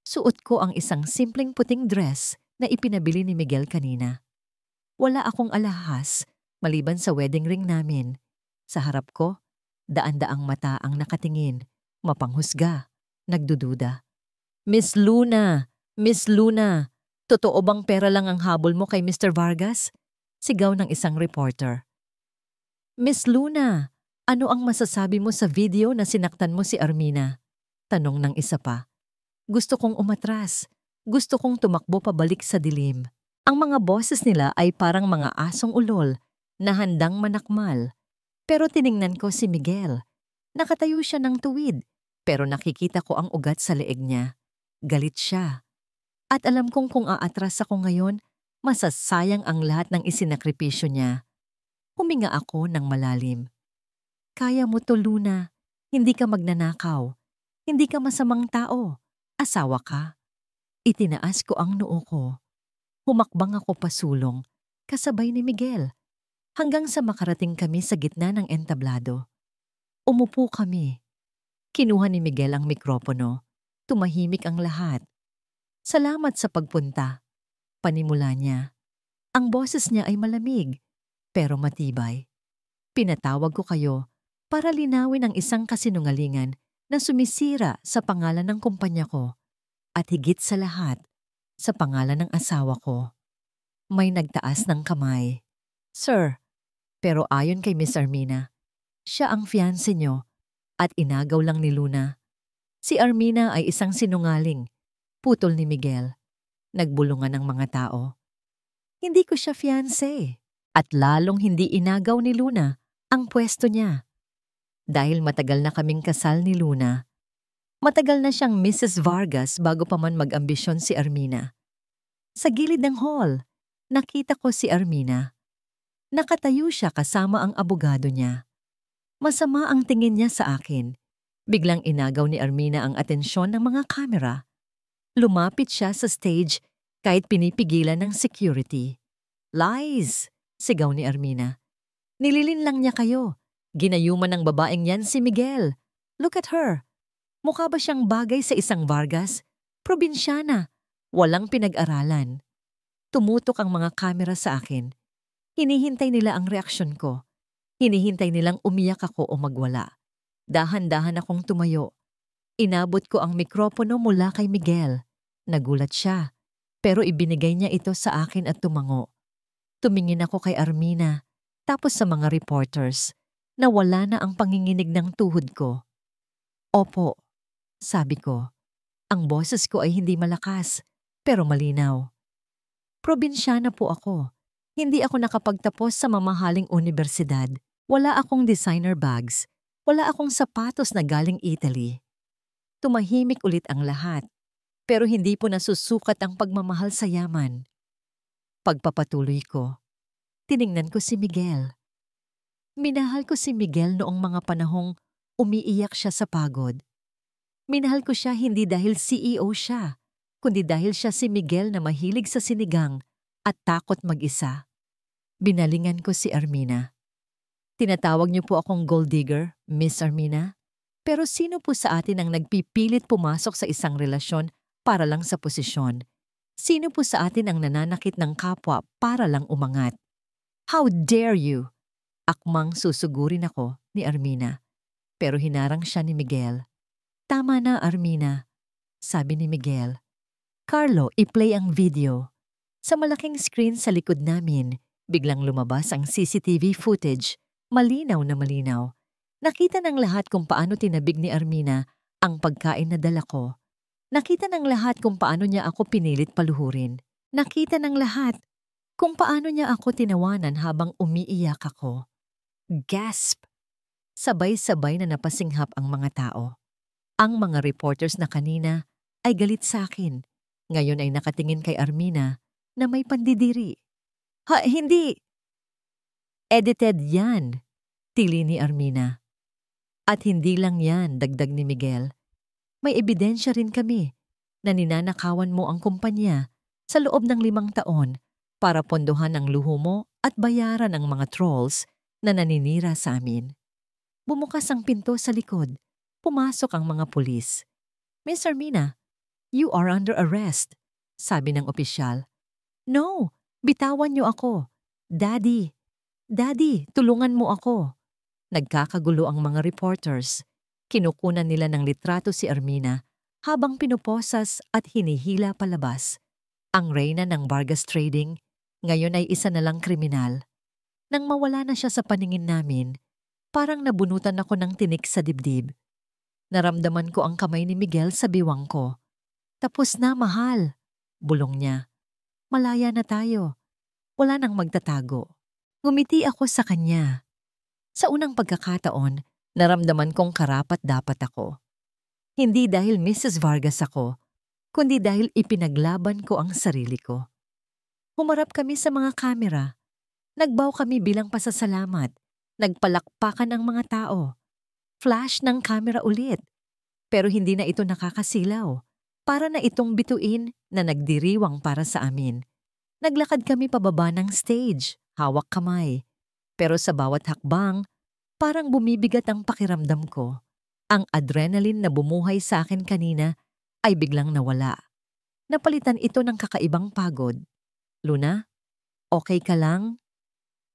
Suot ko ang isang simpleng puting dress na ipinabili ni Miguel kanina. Wala akong alahas, maliban sa wedding ring namin. Sa harap ko, daan-daang mata ang nakatingin, mapanghusga, nagdududa. Miss Luna! Miss Luna! Totoo bang pera lang ang habol mo kay Mr. Vargas? Sigaw ng isang reporter. Miss Luna, ano ang masasabi mo sa video na sinaktan mo si Armina? Tanong ng isa pa. Gusto kong umatras. Gusto kong tumakbo pabalik sa dilim. Ang mga boses nila ay parang mga asong ulol na handang manakmal. Pero tiningnan ko si Miguel. Nakatayo siya ng tuwid, pero nakikita ko ang ugat sa leeg niya. Galit siya. At alam kong kung aatras ako ngayon, masasayang ang lahat ng isinakripisyo niya. Huminga ako ng malalim. Kaya mo to, Luna. Hindi ka magnanakaw. Hindi ka masamang tao. Asawa ka. Itinaas ko ang noo ko. Humakbang ako pasulong, kasabay ni Miguel, hanggang sa makarating kami sa gitna ng entablado. Umupo kami. Kinuha ni Miguel ang mikropono. Tumahimik ang lahat. Salamat sa pagpunta. Panimula niya. Ang boses niya ay malamig, pero matibay. Pinatawag ko kayo para linawin ang isang kasinungalingan na sumisira sa pangalan ng kumpanya ko at higit sa lahat, sa pangalan ng asawa ko. May nagtaas ng kamay. Sir, pero ayon kay Miss Armina, siya ang fiancé niyo at inagaw lang ni Luna. Si Armina ay isang sinungaling, putol ni Miguel. Nagbulungan ang mga tao. Hindi ko siya fiancé at lalong hindi inagaw ni Luna ang pwesto niya. Dahil matagal na kaming kasal ni Luna, matagal na siyang Mrs. Vargas bago pa man mag-ambisyon si Armina. Sa gilid ng hall, nakita ko si Armina. Nakatayo siya kasama ang abogado niya. Masama ang tingin niya sa akin. Biglang inagaw ni Armina ang atensyon ng mga kamera. Lumapit siya sa stage kahit pinipigilan ng security. Lies! Sigaw ni Armina. Nililin lang niya kayo. Ginayuman ng babaeng yan si Miguel. Look at her. Mukha ba siyang bagay sa isang Vargas? Probinsyana. Walang pinag-aralan. Tumutok ang mga kamera sa akin. Hinihintay nila ang reaksyon ko. Hinihintay nilang umiyak ako o magwala. Dahan-dahan akong tumayo. Inabot ko ang mikropono mula kay Miguel. Nagulat siya, pero ibinigay niya ito sa akin at tumango. Tumingin ako kay Armina, tapos sa mga reporters, na wala na ang panginginig ng tuhod ko. Opo, sabi ko. Ang boses ko ay hindi malakas, pero malinaw. Probinsyana po ako. Hindi ako nakapagtapos sa mamahaling universidad. Wala akong designer bags. Wala akong sapatos na galing Italy. Tumahimik ulit ang lahat, pero hindi po nasusukat ang pagmamahal sa yaman. Pagpapatuloy ko, tiningnan ko si Miguel. Minahal ko si Miguel noong mga panahong umiiyak siya sa pagod. Minahal ko siya hindi dahil CEO siya, kundi dahil siya si Miguel na mahilig sa sinigang at takot mag-isa. Binalingan ko si Armina. Tinatawag niyo po akong gold digger, Miss Armina? Pero sino po sa atin ang nagpipilit pumasok sa isang relasyon para lang sa posisyon? Sino po sa atin ang nananakit ng kapwa para lang umangat? How dare you? Akmang susugurin ako ni Armina. Pero hinarang siya ni Miguel. Tama na, Armina, sabi ni Miguel. Carlo, i-play ang video. Sa malaking screen sa likod namin, biglang lumabas ang CCTV footage, malinaw na malinaw. Nakita ng lahat kung paano tinabig ni Armina ang pagkain na dala ko. Nakita ng lahat kung paano niya ako pinilit paluhurin. Nakita ng lahat kung paano niya ako tinawanan habang umiiyak ako. Gasp! Sabay-sabay na napasinghap ang mga tao. Ang mga reporters na kanina ay galit sa akin. Ngayon ay nakatingin kay Armina na may pandidiri. Ha, hindi! Edited yan, tili ni Armina. At hindi lang yan, dagdag ni Miguel. May ebidensya rin kami na ninanakawan mo ang kumpanya sa loob ng 5 taon para pondohan ang luho mo at bayaran ang mga trolls na naninira sa amin. Bumukas ang pinto sa likod. Pumasok ang mga pulis. Miss Armina, you are under arrest, sabi ng opisyal. No, bitawan niyo ako. Daddy, tulungan mo ako. Nagkakagulo ang mga reporters. Kinukunan nila ng litrato si Armina habang pinuposas at hinihila palabas. Ang reyna ng Vargas Trading, ngayon ay isa na lang kriminal. Nang mawala na siya sa paningin namin, parang nabunutan ako ng tinik sa dibdib. Naramdaman ko ang kamay ni Miguel sa biwang ko. Tapos na, mahal. Bulong niya. Malaya na tayo. Wala nang magtatago. Ngumiti ako sa kanya. Sa unang pagkakataon, naramdaman kong karapat-dapat ako. Hindi dahil Mrs. Vargas ako, kundi dahil ipinaglaban ko ang sarili ko. Humarap kami sa mga kamera. Nagbaw kami bilang pasasalamat. Nagpalakpakan ang mga tao. Flash ng kamera ulit. Pero hindi na ito nakakasilaw. Para na itong bituin na nagdiriwang para sa amin. Naglakad kami pababa ng stage, hawak kamay. Pero sa bawat hakbang, parang bumibigat ang pakiramdam ko. Ang adrenaline na bumuhay sa akin kanina ay biglang nawala. Napalitan ito ng kakaibang pagod. Luna, okay ka lang?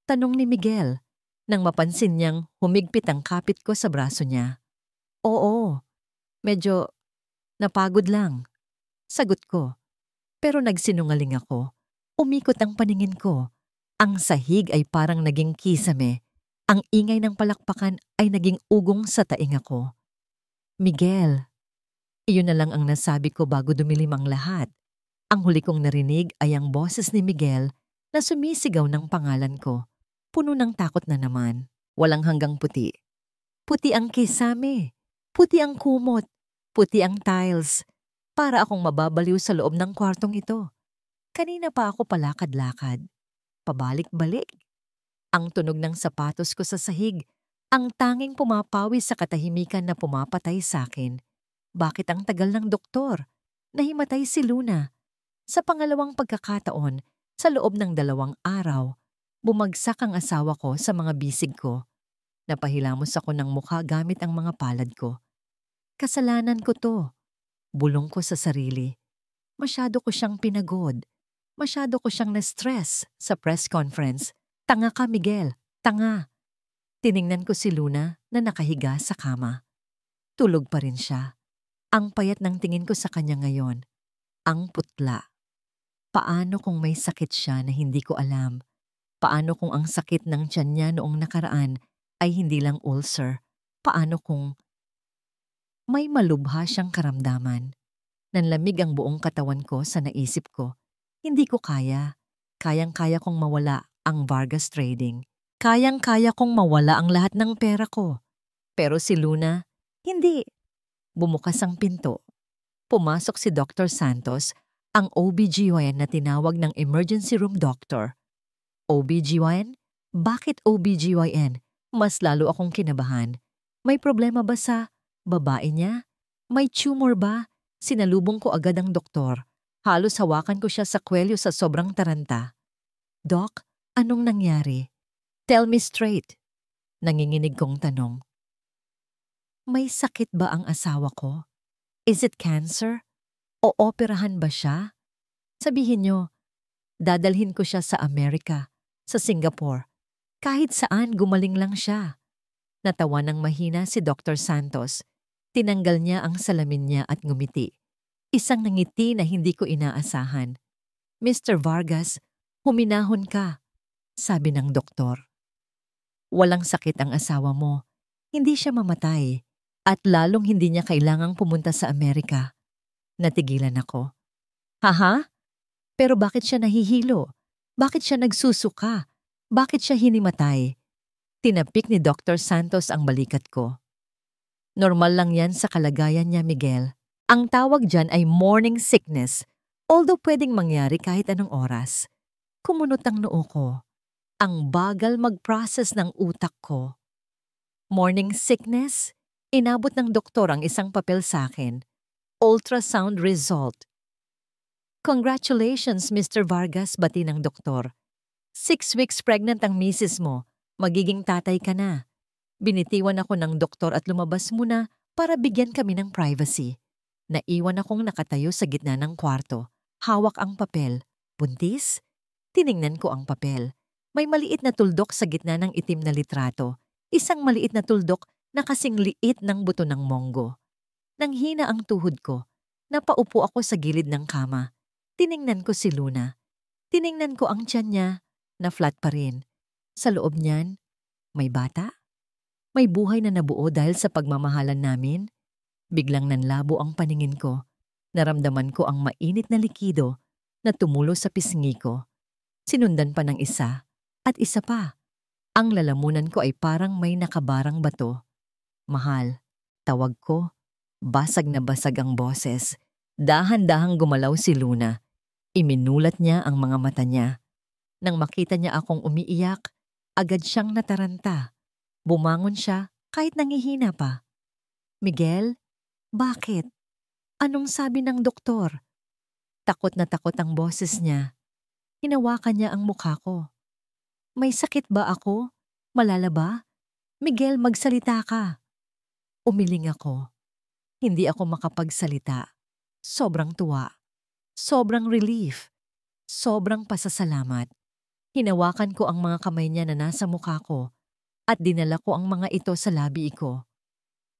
Tanong ni Miguel nang mapansin niyang humigpit ang kapit ko sa braso niya. Oo, medyo napagod lang. Sagot ko. Pero nagsinungaling ako. Umikot ang paningin ko. Ang sahig ay parang naging kisame. Ang ingay ng palakpakan ay naging ugong sa taing ako. Miguel, iyon na lang ang nasabi ko bago dumilim ang lahat. Ang huli kong narinig ay ang boses ni Miguel na sumisigaw ng pangalan ko. Puno ng takot na naman. Walang hanggang puti. Puti ang kisame. Puti ang kumot. Puti ang tiles. Para akong mababaliw sa loob ng kwartong ito. Kanina pa ako palakad-lakad. Pabalik-balik. Ang tunog ng sapatos ko sa sahig, ang tanging pumapawi sa katahimikan na pumapatay sa akin. Bakit ang tagal ng doktor? Nahimatay si Luna. Sa pangalawang pagkakataon, sa loob ng 2 araw, bumagsak ang asawa ko sa mga bisig ko. Napahilamos ako ng mukha gamit ang mga palad ko. Kasalanan ko to. Bulong ko sa sarili. Masyado ko siyang pinagod. Masyado ko siyang na-stress sa press conference. Tanga ka, Miguel. Tanga. Tiningnan ko si Luna na nakahiga sa kama. Tulog pa rin siya. Ang payat ng tingin ko sa kanya ngayon. Ang putla. Paano kung may sakit siya na hindi ko alam? Paano kung ang sakit ng tiyan niya noong nakaraan ay hindi lang ulcer? Paano kung may malubha siyang karamdaman? Nanlamig ang buong katawan ko sa naisip ko. Hindi ko kaya. Kayang-kaya kong mawala ang Vargas Trading. Kayang-kaya kong mawala ang lahat ng pera ko. Pero si Luna, hindi. Bumukas ang pinto. Pumasok si Dr. Santos, ang OBGYN na tinawag ng emergency room doctor. OBGYN? Bakit OBGYN? Mas lalo akong kinabahan. May problema ba sa babae niya? May tumor ba? Sinalubong ko agad ang doktor. Halos hawakan ko siya sa kwelyo sa sobrang taranta. Doc, anong nangyari? Tell me straight. Nanginginig kong tanong. May sakit ba ang asawa ko? Is it cancer? O operahan ba siya? Sabihin niyo, dadalhin ko siya sa Amerika, sa Singapore. Kahit saan gumaling lang siya. Natawa ng mahina si Dr. Santos. Tinanggal niya ang salamin niya at ngumiti. Isang ngiti na hindi ko inaasahan. Mr. Vargas, huminahon ka, sabi ng doktor. Walang sakit ang asawa mo. Hindi siya mamatay. At lalong hindi niya kailangang pumunta sa Amerika. Natigilan ako. Haha? Pero bakit siya nahihilo? Bakit siya nagsusuka? Bakit siya hinimatay? Tinapik ni Dr. Santos ang balikat ko. Normal lang yan sa kalagayan niya, Miguel. Ang tawag dyan ay morning sickness, although pwedeng mangyari kahit anong oras. Kumunot ang noo ko. Ang bagal mag-process ng utak ko. Morning sickness? Inabot ng doktor ang isang papel sa akin. Ultrasound result. Congratulations, Mr. Vargas, bati ng doktor. 6 weeks pregnant ang misis mo. Magiging tatay ka na. Binitiwan ako ng doktor at lumabas muna para bigyan kami ng privacy. Naiwan akong nakatayo sa gitna ng kwarto. Hawak ang papel. Buntis? Tiningnan ko ang papel. May maliit na tuldok sa gitna ng itim na litrato. Isang maliit na tuldok na kasing liit ng buto ng monggo. Nanghina ang tuhod ko. Napaupo ako sa gilid ng kama. Tiningnan ko si Luna. Tiningnan ko ang tiyan niya na flat pa rin. Sa loob niyan, may bata? May buhay na nabuo dahil sa pagmamahalan namin? Biglang nanlabo ang paningin ko. Naramdaman ko ang mainit na likido na tumulo sa pisngi ko. Sinundan pa ng isa at isa pa. Ang lalamunan ko ay parang may nakabarang bato. Mahal, tawag ko. Basag na basag ang boses. Dahan-dahang gumalaw si Luna. Iminulat niya ang mga mata niya. Nang makita niya akong umiiyak, agad siyang nataranta. Bumangon siya kahit nangihina pa. Miguel, bakit? Anong sabi ng doktor? Takot na takot ang boses niya. Hinawakan niya ang mukha ko. May sakit ba ako? Malala ba? Miguel, magsalita ka. Umiling ako. Hindi ako makapagsalita. Sobrang tuwa. Sobrang relief. Sobrang pasasalamat. Hinawakan ko ang mga kamay niya na nasa mukha ko at dinala ko ang mga ito sa labi ko.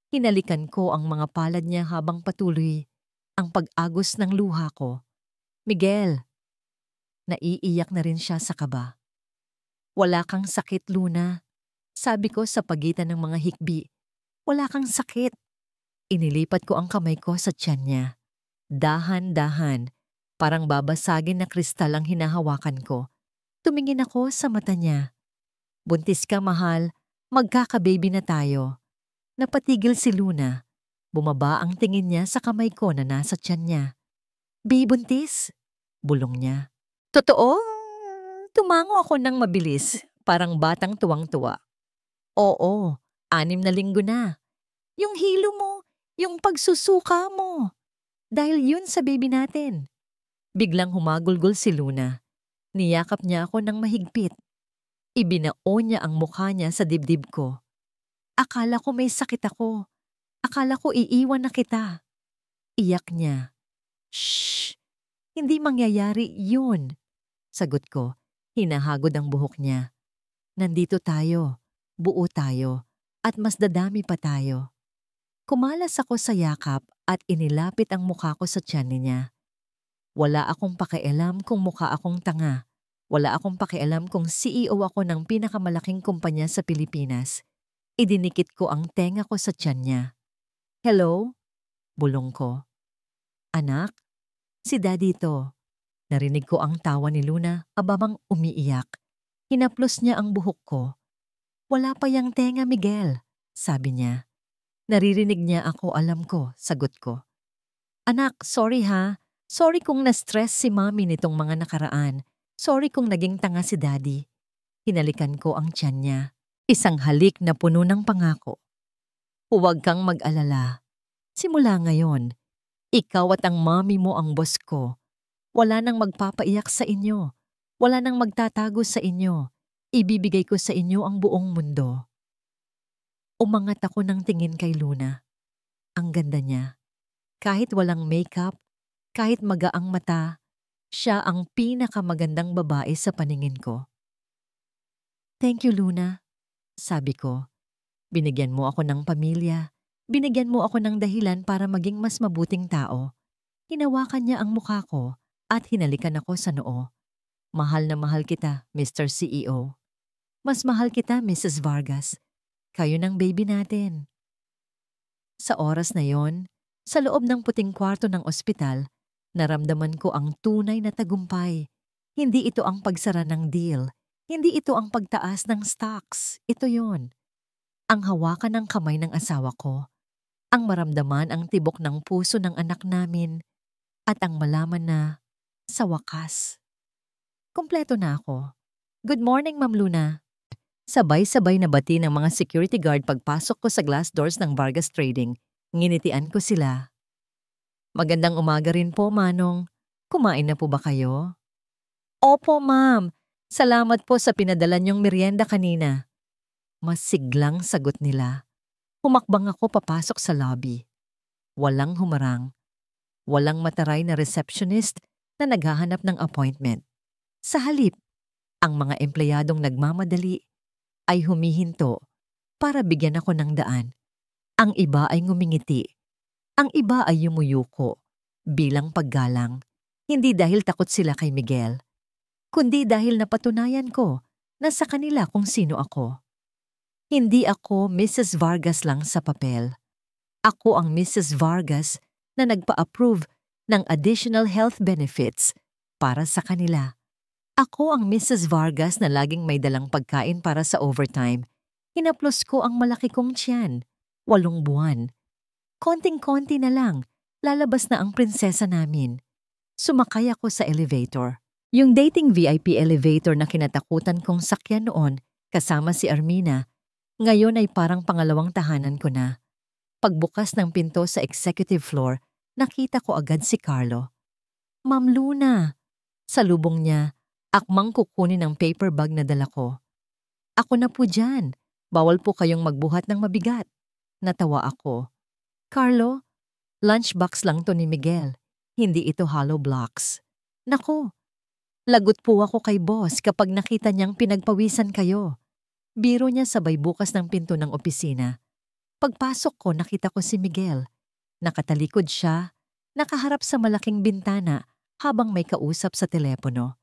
Hinalikan ko ang mga palad niya habang patuloy ang pag-agos ng luha ko. Miguel, naiiyak na rin siya sa kaba. Wala kang sakit, Luna. Sabi ko sa pagitan ng mga hikbi. Wala kang sakit. Inilipat ko ang kamay ko sa tiyan niya. Dahan-dahan, parang babasagin na kristal ang hinahawakan ko. Tumingin ako sa mata niya. Buntis ka, mahal. Magkaka-baby na tayo. Napatigil si Luna. Bumaba ang tingin niya sa kamay ko na nasa tiyan niya. Baby buntis? Bulong niya. Totoo? Tumango ako ng mabilis, parang batang tuwang-tuwa. Oo, 6 na linggo na. Yung hilo mo, yung pagsusuka mo. Dahil yun sa baby natin. Biglang humagulgol si Luna. Niyakap niya ako ng mahigpit. Ibinao niya ang mukha niya sa dibdib ko. Akala ko may sakit ako. Akala ko iiwan na kita. Iyak niya. Shh! Hindi mangyayari yun. Sagot ko. Hinahagod ang buhok niya. Nandito tayo. Buo tayo. At mas dadami pa tayo. Kumalas ako sa yakap at inilapit ang mukha ko sa tiyan niya. Wala akong pakialam kung mukha akong tanga. Wala akong pakialam kung CEO ako ng pinakamalaking kumpanya sa Pilipinas. Idinikit ko ang tenga ko sa tiyan niya. Hello? Bulong ko. Anak? Si Daddy to. Narinig ko ang tawa ni Luna ababang umiiyak. Hinaplos niya ang buhok ko. Wala pa yang tenga, Miguel, sabi niya. Naririnig niya ako, alam ko, sagot ko. Anak, sorry ha. Sorry kung na-stress si Mami nitong mga nakaraan. Sorry kung naging tanga si Daddy. Hinalikan ko ang tiyan niya. Isang halik na puno ng pangako. Huwag kang mag-alala. Simula ngayon, ikaw at ang mami mo ang boss ko. Wala nang magpapaiyak sa inyo. Wala nang magtatago sa inyo. Ibibigay ko sa inyo ang buong mundo. Umangat ako ng tingin kay Luna. Ang ganda niya. Kahit walang makeup, kahit magaang mata, siya ang pinakamagandang babae sa paningin ko. Thank you, Luna. Sabi ko, binigyan mo ako ng pamilya. Binigyan mo ako ng dahilan para maging mas mabuting tao. Hinawakan niya ang mukha ko at hinalikan ako sa noo. Mahal na mahal kita, Mr. CEO. Mas mahal kita, Mrs. Vargas. Kayo ng baby natin. Sa oras na yon, sa loob ng puting kwarto ng ospital, naramdaman ko ang tunay na tagumpay. Hindi ito ang pagsara ng deal. Hindi ito ang pagtaas ng stocks. Ito yon. Ang hawakan ng kamay ng asawa ko. Ang maramdaman ang tibok ng puso ng anak namin. At ang malaman na, sa wakas. Kompleto na ako. Good morning, Ma'am Luna. Sabay-sabay na bati ng mga security guard pagpasok ko sa glass doors ng Vargas Trading. Nginitian ko sila. Magandang umaga rin po, Manong. Kumain na po ba kayo? Opo, ma'am. Salamat po sa pinadala niyong merienda kanina. Mas siglang sagot nila. Humakbang ako papasok sa lobby. Walang humarang. Walang mataray na receptionist na naghahanap ng appointment. Sa halip, ang mga empleyadong nagmamadali ay humihinto para bigyan ako ng daan. Ang iba ay ngumingiti. Ang iba ay yumuyuko bilang paggalang. Hindi dahil takot sila kay Miguel, kundi dahil napatunayan ko na sa kanila kung sino ako. Hindi ako Mrs. Vargas lang sa papel. Ako ang Mrs. Vargas na nagpa-approve ng additional health benefits para sa kanila. Ako ang Mrs. Vargas na laging may dalang pagkain para sa overtime. Hinaplos ko ang malaki kong tiyan. 8 buwan. Konting-konti na lang, lalabas na ang prinsesa namin. Sumakay ako sa elevator. Yung dating VIP elevator na kinatakutan kong sakyan noon kasama si Armina, ngayon ay parang pangalawang tahanan ko na. Pagbukas ng pinto sa executive floor, nakita ko agad si Carlo. Ma'am Luna. Salubong niya, akmang kukunin ang paper bag na dala ko. Ako na po dyan. Bawal po kayong magbuhat ng mabigat. Natawa ako. Carlo, lunchbox lang to ni Miguel. Hindi ito hollow blocks. Nako, lagot po ako kay boss kapag nakita niyang pinagpawisan kayo. Biro niya sabay bukas ng pinto ng opisina. Pagpasok ko nakita ko si Miguel. Nakatalikod siya, nakaharap sa malaking bintana habang may kausap sa telepono.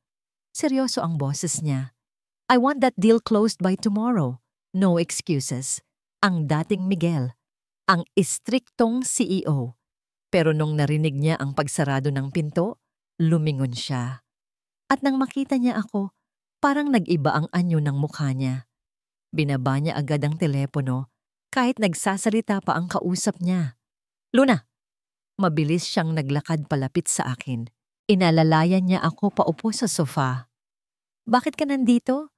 Seryoso ang boses niya. I want that deal closed by tomorrow. No excuses. Ang dating Miguel. Ang istriktong CEO. Pero nung narinig niya ang pagsarado ng pinto, lumingon siya. At nang makita niya ako, parang nag-iba ang anyo ng mukha niya. Binaba niya agad ang telepono kahit nagsasalita pa ang kausap niya. Luna! Mabilis siyang naglakad palapit sa akin. Inalalayan niya ako paupo sa sofa. Bakit ka nandito?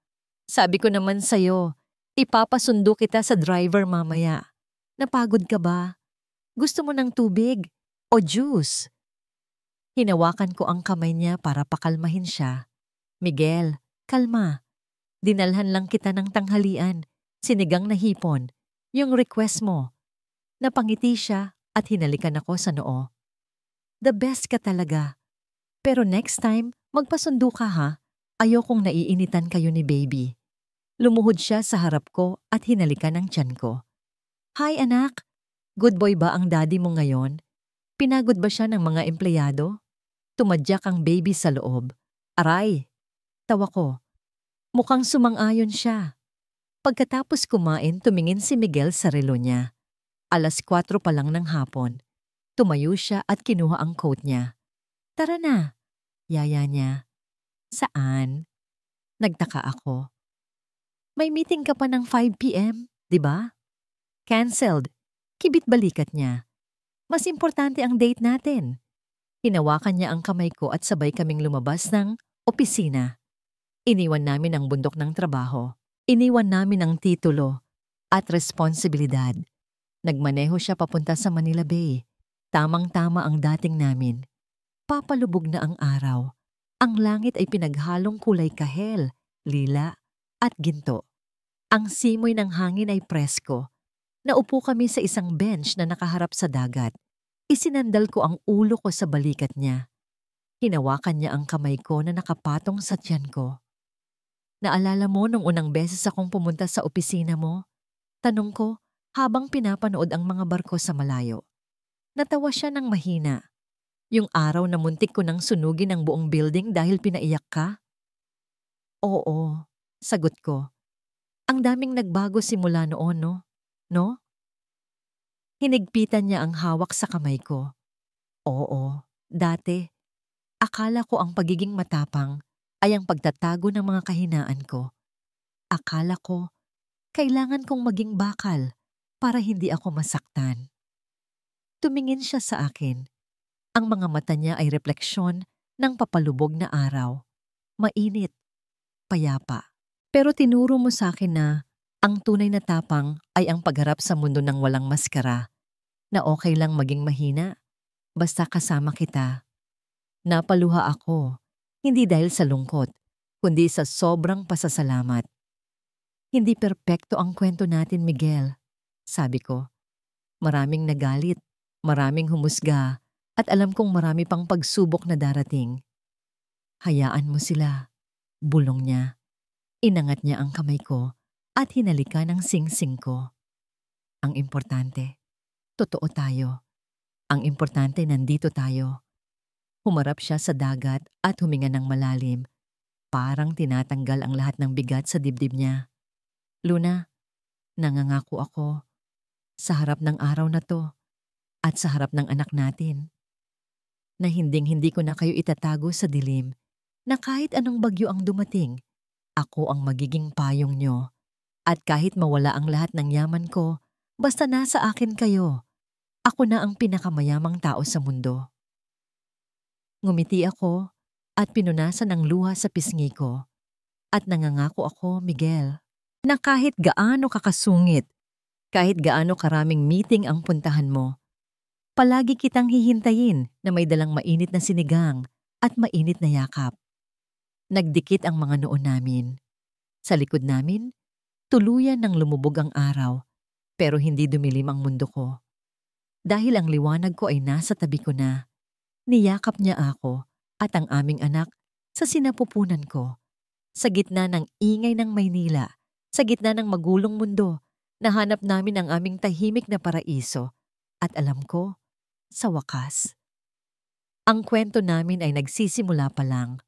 Sabi ko naman sa'yo, ipapasundo kita sa driver mamaya. Napagod ka ba? Gusto mo ng tubig o juice? Hinawakan ko ang kamay niya para pakalmahin siya. Miguel, kalma. Dinalhan lang kita ng tanghalian, sinigang na hipon, yung request mo. Napangiti siya at hinalikan ako sa noo. The best ka talaga. Pero next time, magpasundo ka ha. Ayokong naiinitan kayo ni baby. Lumuhod siya sa harap ko at hinalikan ang tiyan ko. Hi anak, good boy ba ang daddy mo ngayon? Pinagod ba siya ng mga empleyado? Tumadyak ang baby sa loob. Aray! Tawa ko. Mukhang sumang-ayon siya. Pagkatapos kumain, tumingin si Miguel sa relo niya. 4:00 pa lang ng hapon. Tumayo siya at kinuha ang coat niya. Tara na, yaya niya. Saan? Nagtaka ako. May meeting ka pa ng 5 p.m., di ba? Cancelled. Kibit balikat niya. Mas importante ang date natin. Hinawakan niya ang kamay ko at sabay kaming lumabas ng opisina. Iniwan namin ang bundok ng trabaho. Iniwan namin ang titulo at responsibilidad. Nagmaneho siya papunta sa Manila Bay. Tamang-tama ang dating namin. Papalubog na ang araw. Ang langit ay pinaghalong kulay kahel, lila at ginto. Ang simoy ng hangin ay presko. Naupo kami sa isang bench na nakaharap sa dagat. Isinandal ko ang ulo ko sa balikat niya. Hinawakan niya ang kamay ko na nakapatong sa tiyan ko. Naalala mo nung unang beses akong pumunta sa opisina mo? Tanong ko habang pinapanood ang mga barko sa malayo. Natawa siya ng mahina. Yung araw na muntik ko nang sunugin ang buong building dahil pinaiyak ka? Oo, sagot ko. Ang daming nagbago simula noon, no? Hinigpitan niya ang hawak sa kamay ko. Oo, dati. Akala ko ang pagiging matapang ay ang pagtatago ng mga kahinaan ko. Akala ko, kailangan kong maging bakal para hindi ako masaktan. Tumingin siya sa akin. Ang mga mata niya ay refleksyon ng papalubog na araw. Mainit, payapa. Pero tinuro mo sa akin na ang tunay na tapang ay ang pagharap sa mundo ng walang maskara, na okay lang maging mahina, basta kasama kita. Napaluha ako, hindi dahil sa lungkot, kundi sa sobrang pasasalamat. Hindi perpekto ang kwento natin, Miguel. Sabi ko, maraming nagalit, maraming humusga, at alam kong marami pang pagsubok na darating. Hayaan mo sila, bulong niya. Inangat niya ang kamay ko at hinalika ng singsing ko. Ang importante, totoo tayo. Ang importante, nandito tayo. Humarap siya sa dagat at huminga ng malalim. Parang tinatanggal ang lahat ng bigat sa dibdib niya. Luna, nangangako ako sa harap ng araw na to at sa harap ng anak natin na hinding-hindi ko na kayo itatago sa dilim, na kahit anong bagyo ang dumating, ako ang magiging payong nyo. At kahit mawala ang lahat ng yaman ko, basta nasa akin kayo, ako na ang pinakamayamang tao sa mundo. Ngumiti ako at pinunasan ng luha sa pisngi ko. At nangangako ako, Miguel, na kahit gaano kakasungit, kahit gaano karaming meeting ang puntahan mo, palagi kitang hihintayin na may dalang mainit na sinigang at mainit na yakap. Nagdikit ang mga noo namin. Sa likod namin, tuluyan ng lumubog ang araw, pero hindi dumilim ang mundo ko. Dahil ang liwanag ko ay nasa tabi ko na. Niyakap niya ako at ang aming anak sa sinapupunan ko. Sa gitna ng ingay ng Maynila, sa gitna ng magulong mundo, nahanap namin ang aming tahimik na paraiso. At alam ko, sa wakas, ang kwento namin ay nagsisimula pa lang.